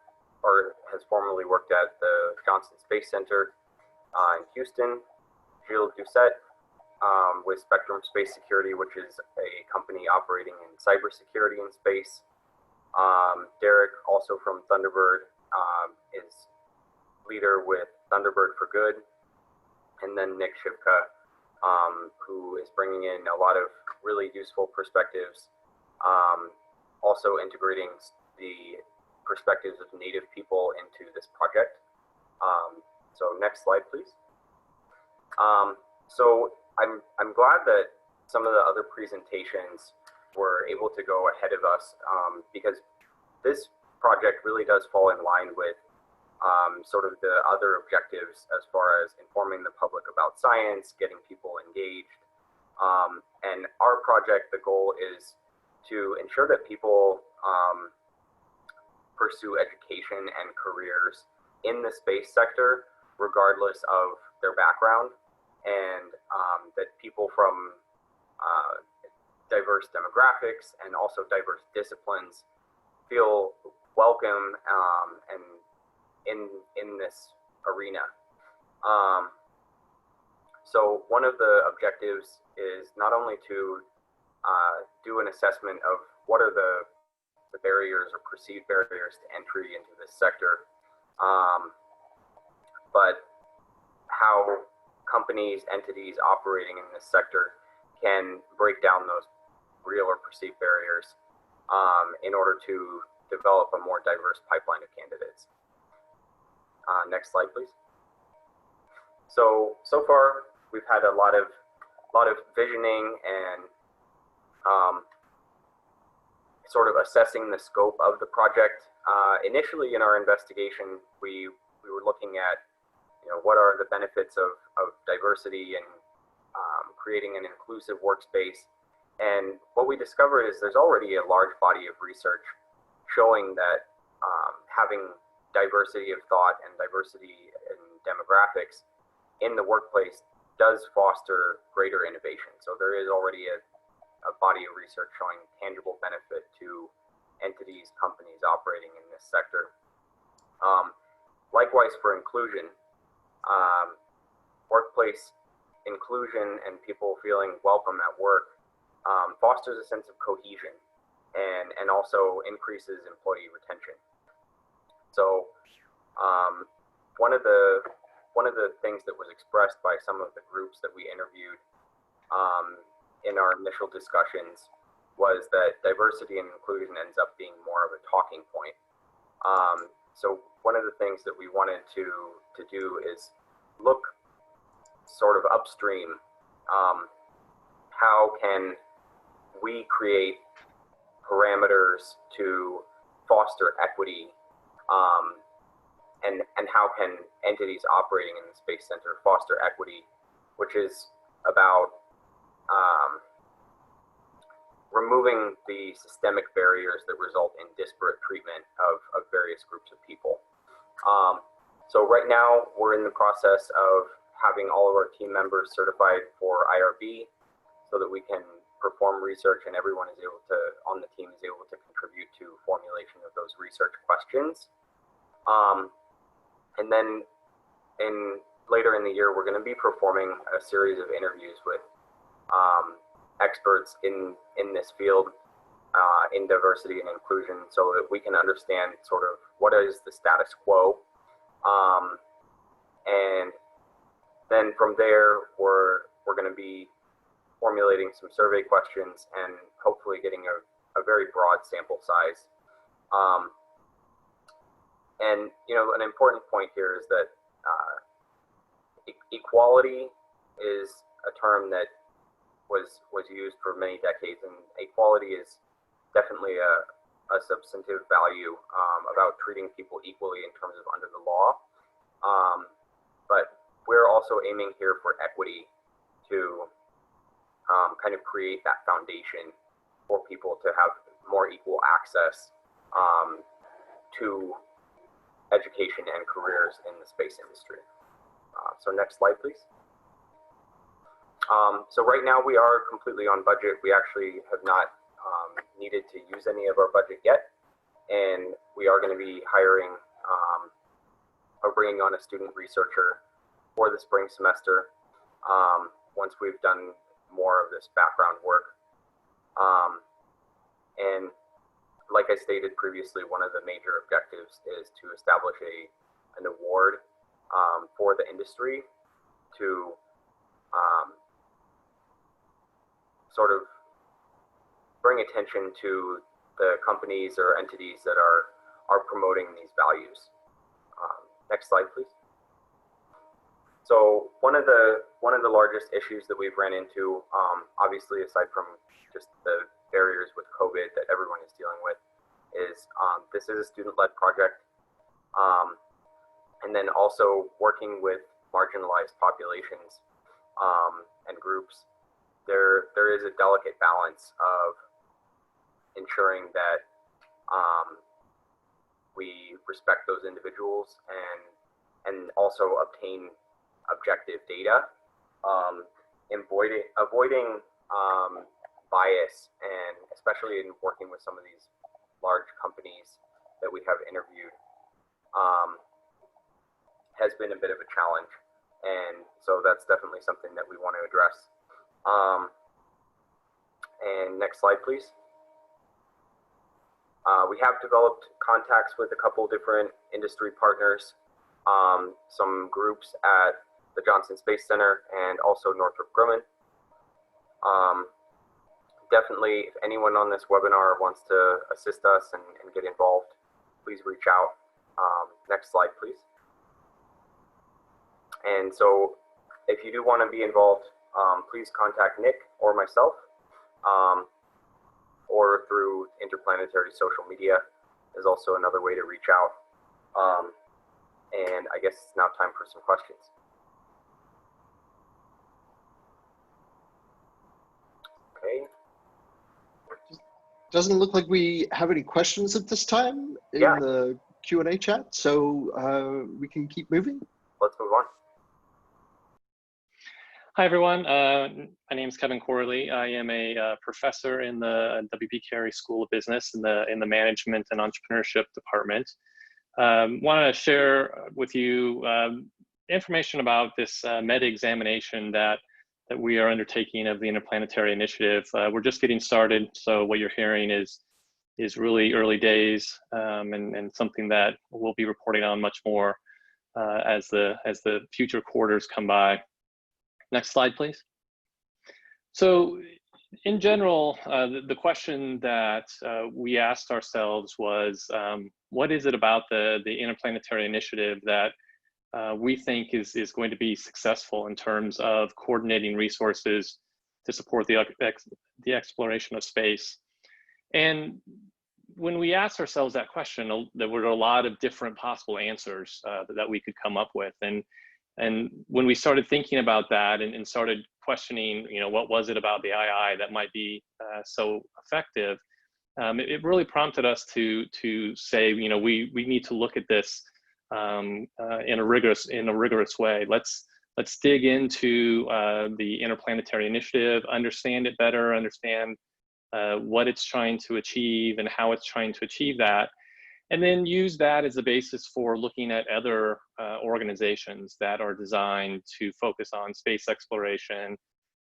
or has formerly worked at the Johnson Space Center in Houston. Gilles Doucette with Spectrum Space Security, which is a company operating in cybersecurity in space. Derek, also from Thunderbird, is leader with Thunderbird for Good. And then Nick Shivka, who is bringing in a lot of really useful perspectives, also integrating the perspectives of Native people into this project. So next slide, please. So I'm glad that some of the other presentations were able to go ahead of us, because this project really does fall in line with sort of the other objectives as far as informing the public about science, getting people engaged. And our project, the goal is to ensure that people pursue education and careers in the space sector regardless of their background, and that people from diverse demographics and also diverse disciplines feel welcome and in this arena. So one of the objectives is not only to do an assessment of what are the barriers or perceived barriers to entry into this sector, but how companies, entities operating in this sector can break down those real or perceived barriers in order to develop a more diverse pipeline of candidates. Next slide, please. So far, we've had a lot of visioning and sort of assessing the scope of the project. Initially, in our investigation, we were looking at, what are the benefits of diversity and creating an inclusive workspace. And what we discovered is there's already a large body of research showing that having diversity of thought and diversity in demographics in the workplace does foster greater innovation. So there is already a body of research showing tangible benefit to entities, companies operating in this sector. Likewise for inclusion, workplace inclusion and people feeling welcome at work fosters a sense of cohesion and also increases employee retention. So one of the things that was expressed by some of the groups that we interviewed in our initial discussions was that diversity and inclusion ends up being more of a talking point. So one of the things that we wanted to do is look sort of upstream. How can we create parameters to foster equity, and how can entities operating in the Space Center foster equity, which is about removing the systemic barriers that result in disparate treatment of various groups of people. So right now we're in the process of having all of our team members certified for IRB so that we can perform research and everyone is able to, on the team is able to contribute to formulation of those research questions. And then later in the year, we're going to be performing a series of interviews with experts in this field in diversity and inclusion so that we can understand sort of what is the status quo. And then from there, we're going to be formulating some survey questions and hopefully getting a very broad sample size. And an important point here is that equality is a term that was used for many decades, and equality is definitely a substantive value about treating people equally in terms of under the law. But we're also aiming here for equity to kind of create that foundation for people to have more equal access to education and careers in the space industry. So next slide, please. So right now we are completely on budget. We actually have not needed to use any of our budget yet. And we are going to be hiring or bringing on a student researcher for the spring semester once we've done more of this background work. And like I stated previously, one of the major objectives is to establish an award for the industry to sort of bring attention to the companies or entities that are promoting these values. Next slide, please. So one of the largest issues that we've ran into, obviously aside from just the barriers with COVID that everyone is dealing with, is this is a student-led project, and then also working with marginalized populations and groups. There is a delicate balance of ensuring that we respect those individuals and and also obtain objective data, avoiding bias, and especially in working with some of these large companies that we have interviewed, has been a bit of a challenge. And so that's definitely something that we want to address. And next slide, please. We have developed contacts with a couple different industry partners, some groups at the Johnson Space Center and also Northrop Grumman. Definitely, if anyone on this webinar wants to assist us and get involved, please reach out. Next slide, please. And so if you do want to be involved, please contact Nick or myself, or through Interplanetary social media is also another way to reach out. And I guess it's now time for some questions. Okay. Doesn't look like we have any questions at this time in the Q&A chat, so we can keep moving. Let's move on. Hi, everyone. My name is Kevin Corley. I am a professor in the W.P. Carey School of Business in the Management and Entrepreneurship Department. Want to share with you information about this meta-examination that we are undertaking of the Interplanetary Initiative. We're just getting started, so what you're hearing is really early days, and something that we'll be reporting on much more as the future quarters come by. Next slide, please. So in general, the question that we asked ourselves was, what is it about the Interplanetary Initiative that we think is going to be successful in terms of coordinating resources to support the exploration of space? And when we asked ourselves that question, there were a lot of different possible answers that we could come up with. And when we started thinking about that and started questioning, what was it about the II that might be so effective, it really prompted us to say, we need to look at this in a rigorous way. Let's dig into the Interplanetary Initiative, understand it better, understand what it's trying to achieve and how it's trying to achieve that. And then use that as a basis for looking at other organizations that are designed to focus on space exploration,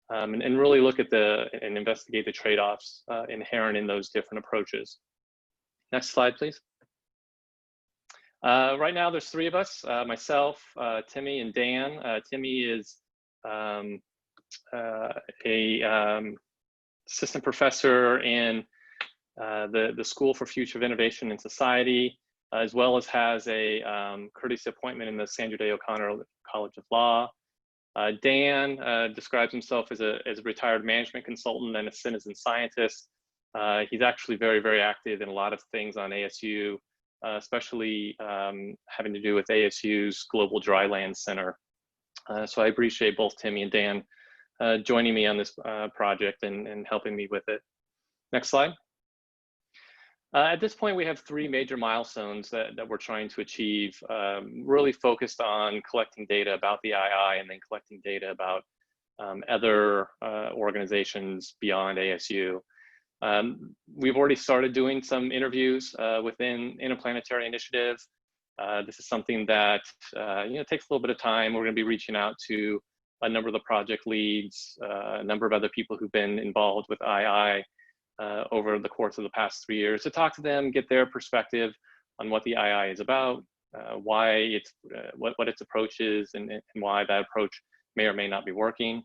and really look at and investigate the trade-offs inherent in those different approaches. Next slide, please. Right now, there's three of us, myself, Timmy, and Dan. Timmy is a assistant professor in the School for Future of Innovation and Society, as well as has a courtesy appointment in the Sandra Day O'Connor College of Law. Dan describes himself as a retired management consultant and a citizen scientist. He's actually very, very active in a lot of things on ASU, especially having to do with ASU's Global Dryland Center. So I appreciate both Timmy and Dan joining me on this project and helping me with it. Next slide. At this point, we have three major milestones that we're trying to achieve, really focused on collecting data about the II and then collecting data about other organizations beyond ASU. We've already started doing some interviews within Interplanetary Initiative. This is something that takes a little bit of time. We're going to be reaching out to a number of the project leads, a number of other people who've been involved with II over the course of the past 3 years to talk to them, get their perspective on what the II is about, why it's what its approach is, and why that approach may or may not be working.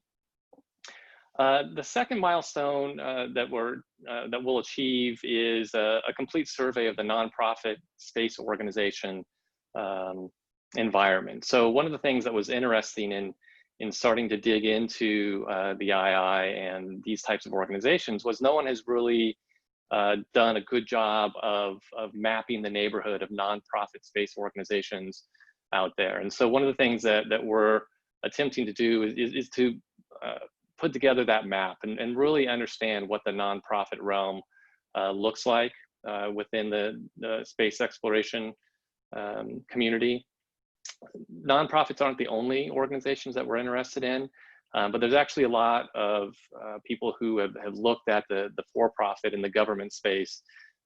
The second milestone that we'll achieve is a complete survey of the nonprofit space organization environment. So one of the things that was interesting in starting to dig into the II and these types of organizations was no one has really done a good job of mapping the neighborhood of nonprofit space organizations out there. And so one of the things that we're attempting to do is to put together that map and really understand what the nonprofit realm looks like within the space exploration community. Nonprofits aren't the only organizations that we're interested in, but there's actually a lot of people who have looked at the for-profit and the government space.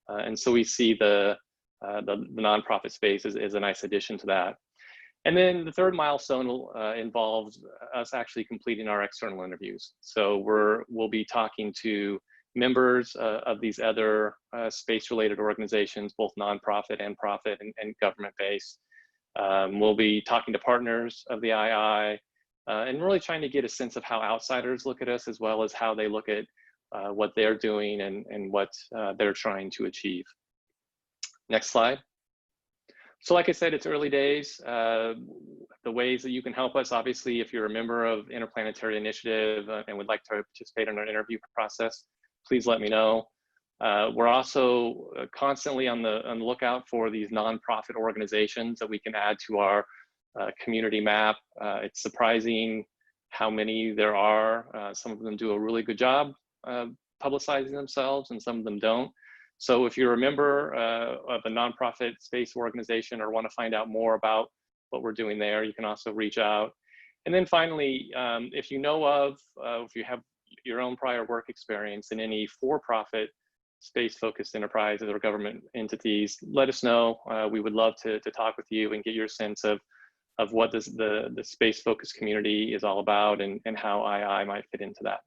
And so we see the nonprofit space is a nice addition to that. And then the third milestone involves us actually completing our external interviews. So we'll be talking to members of these other space-related organizations, both nonprofit and profit and government-based. We'll be talking to partners of the II and really trying to get a sense of how outsiders look at us, as well as how they look at what they're doing and what they're trying to achieve. Next slide. So like I said, it's early days. The ways that you can help us, obviously, if you're a member of Interplanetary Initiative and would like to participate in our interview process, please let me know. We're also constantly on the lookout for these nonprofit organizations that we can add to our community map. It's surprising how many there are. Some of them do a really good job publicizing themselves, and some of them don't. So if you're a member of a nonprofit space organization or want to find out more about what we're doing there, you can also reach out. And then finally, if you know of, if you have your own prior work experience in any for-profit space-focused enterprises or government entities, let us know. We would love to talk with you and get your sense of what the space-focused community is all about and how II might fit into that.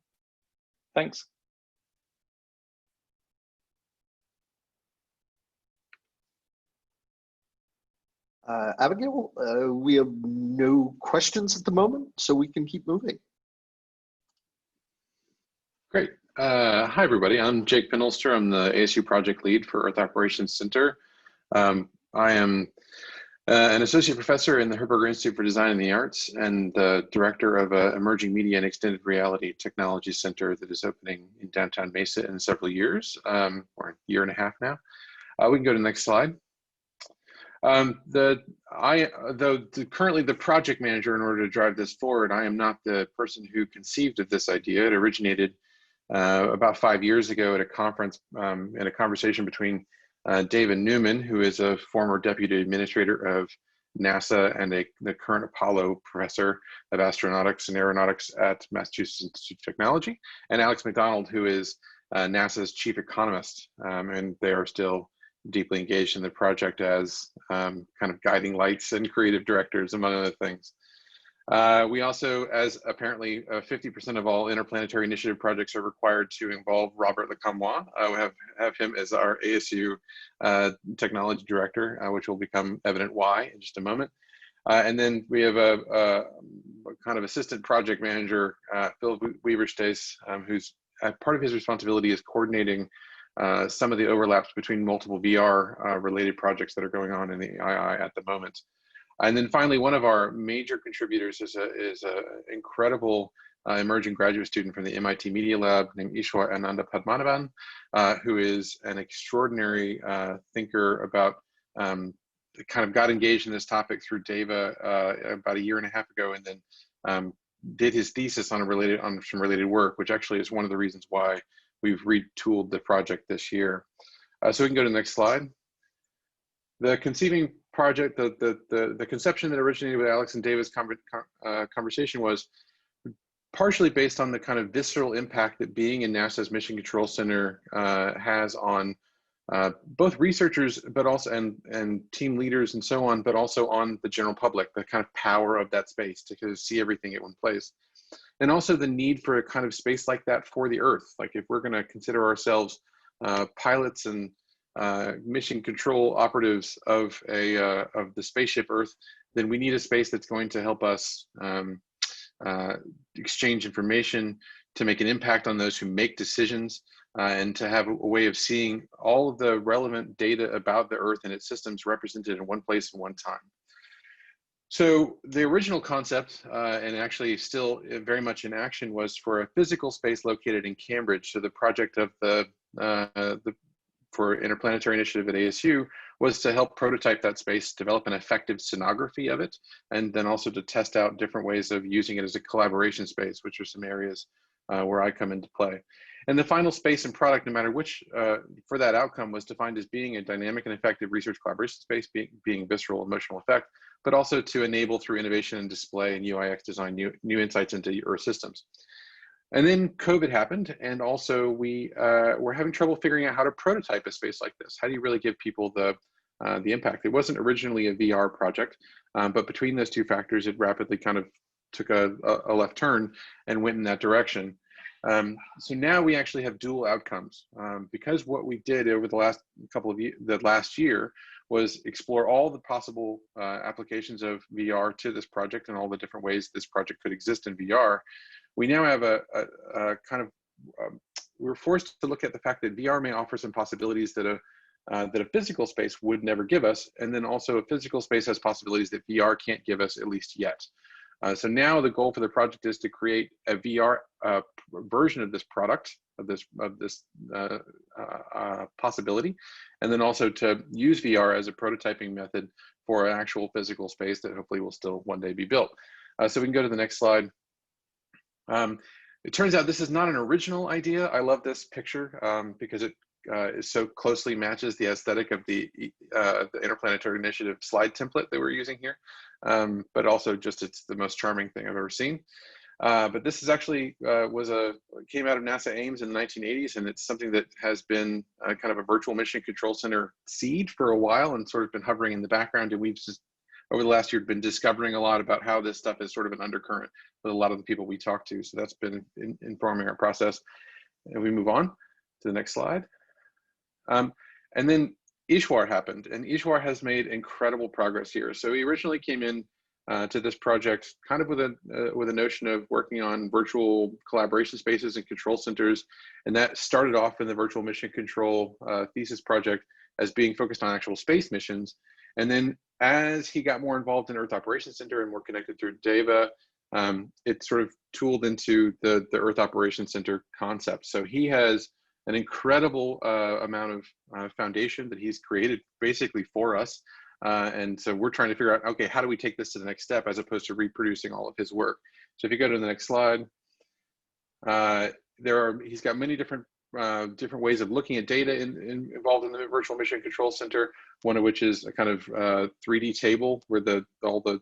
Thanks. Abigail, we have no questions at the moment, so we can keep moving. Great. Hi, everybody. I'm Jake Penholster. I'm the ASU project lead for Earth Operations Center. I am an associate professor in the Herberger Institute for Design and the Arts and the director of an emerging media and extended reality technology center that is opening in downtown Mesa in several years, or a year and a half now. We can go to the next slide. Currently the project manager in order to drive this forward, I am not the person who conceived of this idea. It originated about 5 years ago at a conference, in a conversation between David Newman, who is a former deputy administrator of NASA and the current Apollo professor of astronautics and aeronautics at Massachusetts Institute of Technology, and Alex McDonald, who is NASA's chief economist, and they are still deeply engaged in the project as kind of guiding lights and creative directors, among other things. We also, as apparently 50% of all Interplanetary Initiative projects are required to involve Robert Lecamois, have him as our ASU technology director, which will become evident why in just a moment. And then we have a kind of assistant project manager, Phil Weaverstace, who's part of his responsibility is coordinating some of the overlaps between multiple VR related projects that are going on in the II at the moment. And then finally, one of our major contributors is an incredible emerging graduate student from the MIT Media Lab named Ishwar Ananda Padmanabhan, who is an extraordinary thinker about kind of got engaged in this topic through DEVA about a year and a half ago, and then did his thesis on some related work, which actually is one of the reasons why we've retooled the project this year. So we can go to the next slide. The conceiving project, the conception that originated with Alex and David's conversation was partially based on the kind of visceral impact that being in NASA's Mission Control Center has on both researchers, but also and team leaders and so on, but also on the general public, the kind of power of that space to kind of see everything at one place. And also the need for a kind of space like that for the Earth. Like if we're going to consider ourselves pilots and mission control operatives of the spaceship Earth, then we need a space that's going to help us exchange information, to make an impact on those who make decisions, and to have a way of seeing all of the relevant data about the Earth and its systems represented in one place at one time. So the original concept, and actually still very much in action, was for a physical space located in Cambridge. So the project of for Interplanetary Initiative at ASU was to help prototype that space, develop an effective scenography of it, and then also to test out different ways of using it as a collaboration space, which are some areas where I come into play. And the final space and product, no matter which, for that outcome, was defined as being a dynamic and effective research collaboration space, being visceral emotional effect, but also to enable through innovation and display and UIX design new insights into Earth systems. And then COVID happened, and also we were having trouble figuring out how to prototype a space like this. How do you really give people the impact? It wasn't originally a VR project, but between those two factors, it rapidly kind of took a left turn and went in that direction. So now we actually have dual outcomes, because what we did over the last last year was explore all the possible applications of VR to this project and all the different ways this project could exist in VR. We now have a kind of, we were forced to look at the fact that VR may offer some possibilities that a physical space would never give us, and then also a physical space has possibilities that VR can't give us, at least yet. So now the goal for the project is to create a VR version of this product, of this possibility, and then also to use VR as a prototyping method for an actual physical space that hopefully will still one day be built. So we can go to the next slide. It turns out this is not an original idea. I love this picture because it so closely matches the aesthetic of the Interplanetary Initiative slide template that we're using here, but also just it's the most charming thing I've ever seen. But this is actually came out of NASA Ames in the 1980s, and it's something that has been kind of a virtual mission control center seed for a while and sort of been hovering in the background. And we've just, over the last year, been discovering a lot about how this stuff is sort of an undercurrent with a lot of the people we talk to. So that's been informing our process. And we move on to the next slide. And then Ishwar happened, and Ishwar has made incredible progress here. So he originally came in to this project kind of with a notion of working on virtual collaboration spaces and control centers, and that started off in the virtual mission control thesis project as being focused on actual space missions. And then as he got more involved in Earth Operations Center and more connected through DEVA, it sort of tooled into the Earth Operations Center concept. So he has an incredible amount of foundation that he's created basically for us. And so we're trying to figure out, okay, how do we take this to the next step as opposed to reproducing all of his work? So if you go to the next slide, he's got many different ways of looking at data involved in the Virtual Mission Control Center, one of which is a kind of 3D table where all the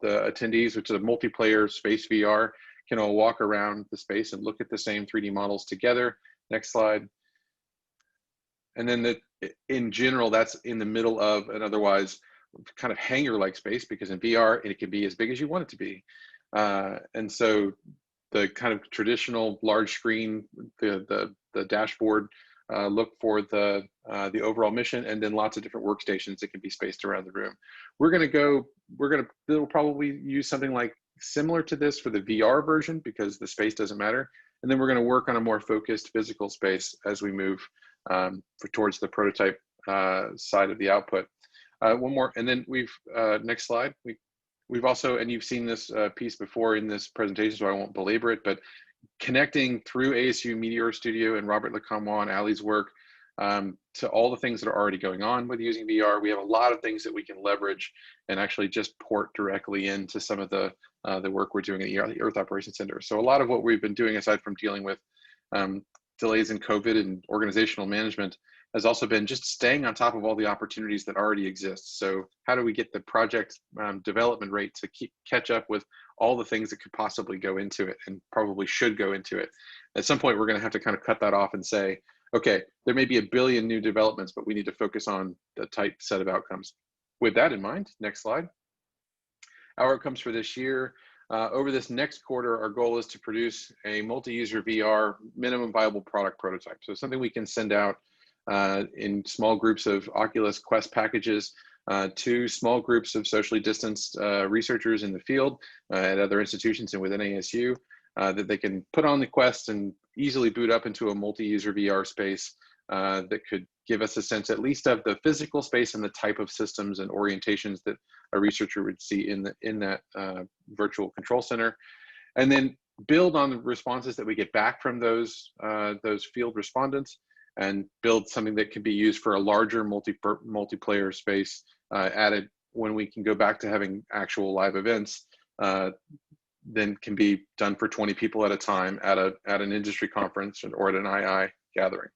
attendees, which is a multiplayer space VR, can all walk around the space and look at the same 3D models together. Next slide. And then in general, that's in the middle of an otherwise kind of hangar-like space, because in VR, it can be as big as you want it to be. And so the kind of traditional large screen, the dashboard, look for the overall mission, and then lots of different workstations that can be spaced around the room. We'll probably use something like similar to this for the VR version, because the space doesn't matter. And then we're going to work on a more focused physical space as we move towards the prototype side of the output. One more, and then next slide. We've also, and you've seen this piece before in this presentation, so I won't belabor it, but connecting through ASU Meteor Studio and Robert Lecamois and Ali's work to all the things that are already going on with using VR. We have a lot of things that we can leverage and actually just port directly into some of the work we're doing at the Earth Operations Center. So a lot of what we've been doing, aside from dealing with delays in COVID and organizational management, has also been just staying on top of all the opportunities that already exist. So how do we get the project development rate to catch up with all the things that could possibly go into it and probably should go into it? At some point, we're going to have to kind of cut that off and say, okay, there may be a billion new developments, but we need to focus on the tight set of outcomes. With that in mind, next slide. Our outcomes for this year. Over this next quarter, our goal is to produce a multi-user VR minimum viable product prototype. So something we can send out in small groups of Oculus Quest packages to small groups of socially distanced researchers in the field at other institutions and within ASU that they can put on the Quest and easily boot up into a multi-user VR space that could give us a sense at least of the physical space and the type of systems and orientations that a researcher would see in that virtual control center, and then build on the responses that we get back from those field respondents and build something that can be used for a larger multiplayer space added when we can go back to having actual live events then can be done for 20 people at a time at an industry conference or at an II gathering.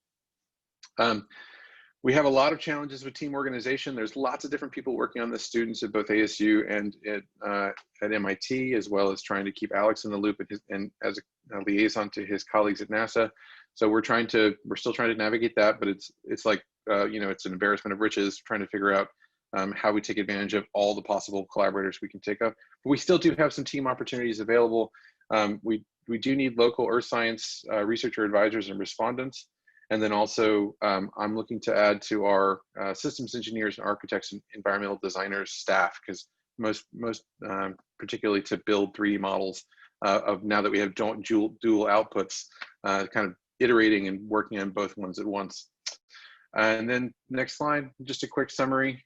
We have a lot of challenges with team organization. There's lots of different people working on this, students at both ASU and at MIT, as well as trying to keep Alex in the loop and as a liaison to his colleagues at NASA. So we're still trying to navigate that, but it's like, it's an embarrassment of riches trying to figure out how we take advantage of all the possible collaborators we can take up. But we still do have some team opportunities available. We do need local earth science researcher advisors and respondents. And then also, I'm looking to add to our systems engineers and architects and environmental designers staff, because most particularly to build 3D models of, now that we have dual outputs, kind of iterating and working on both ones at once. And then next slide, just a quick summary.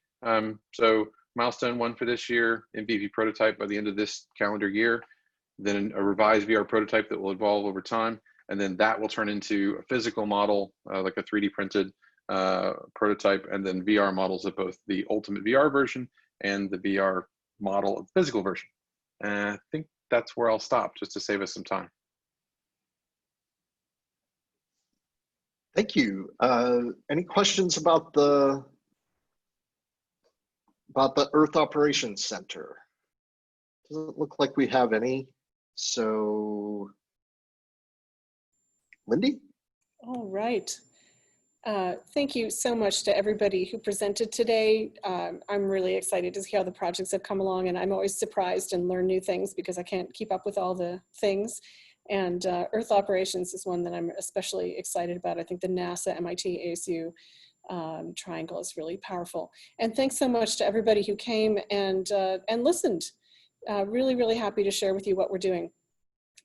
So milestone 1 for this year, MVP prototype by the end of this calendar year, then a revised VR prototype that will evolve over time. And then that will turn into a physical model, like a 3D printed prototype, and then VR models of both the ultimate VR version and the VR model of the physical version. And I think that's where I'll stop, just to save us some time. Thank you. Any questions about the Earth Operations Center? Doesn't look like we have any. So, Lindy? All right. Thank you so much to everybody who presented today. I'm really excited to see how the projects have come along, and I'm always surprised and learn new things because I can't keep up with all the things. And Earth Operations is one that I'm especially excited about. I think the NASA, MIT, ASU triangle is really powerful. And thanks so much to everybody who came and listened. Really, really happy to share with you what we're doing.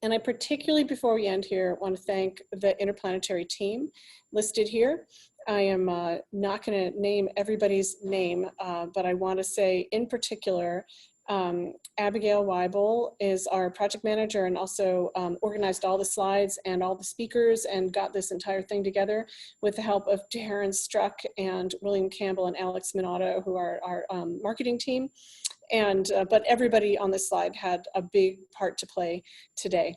And I particularly, before we end here, want to thank the Interplanetary team listed here. I am not going to name everybody's name, but I want to say in particular, Abigail Weibel is our project manager and also organized all the slides and all the speakers and got this entire thing together with the help of Darren Struck and William Campbell and Alex Minato, who are our marketing team. And but everybody on this slide had a big part to play today.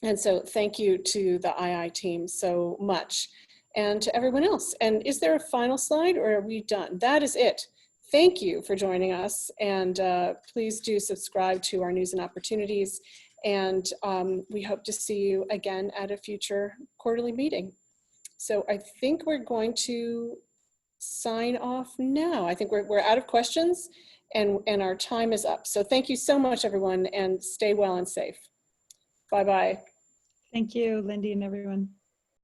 And so thank you to the II team so much, and to everyone else. And is there a final slide, or are we done? That is it. Thank you for joining us, and please do subscribe to our news and opportunities. And we hope to see you again at a future quarterly meeting. So I think we're going to sign off now. I think we're out of questions. And our time is up. So thank you so much, everyone, and stay well and safe. Bye-bye. Thank you, Lindy and everyone.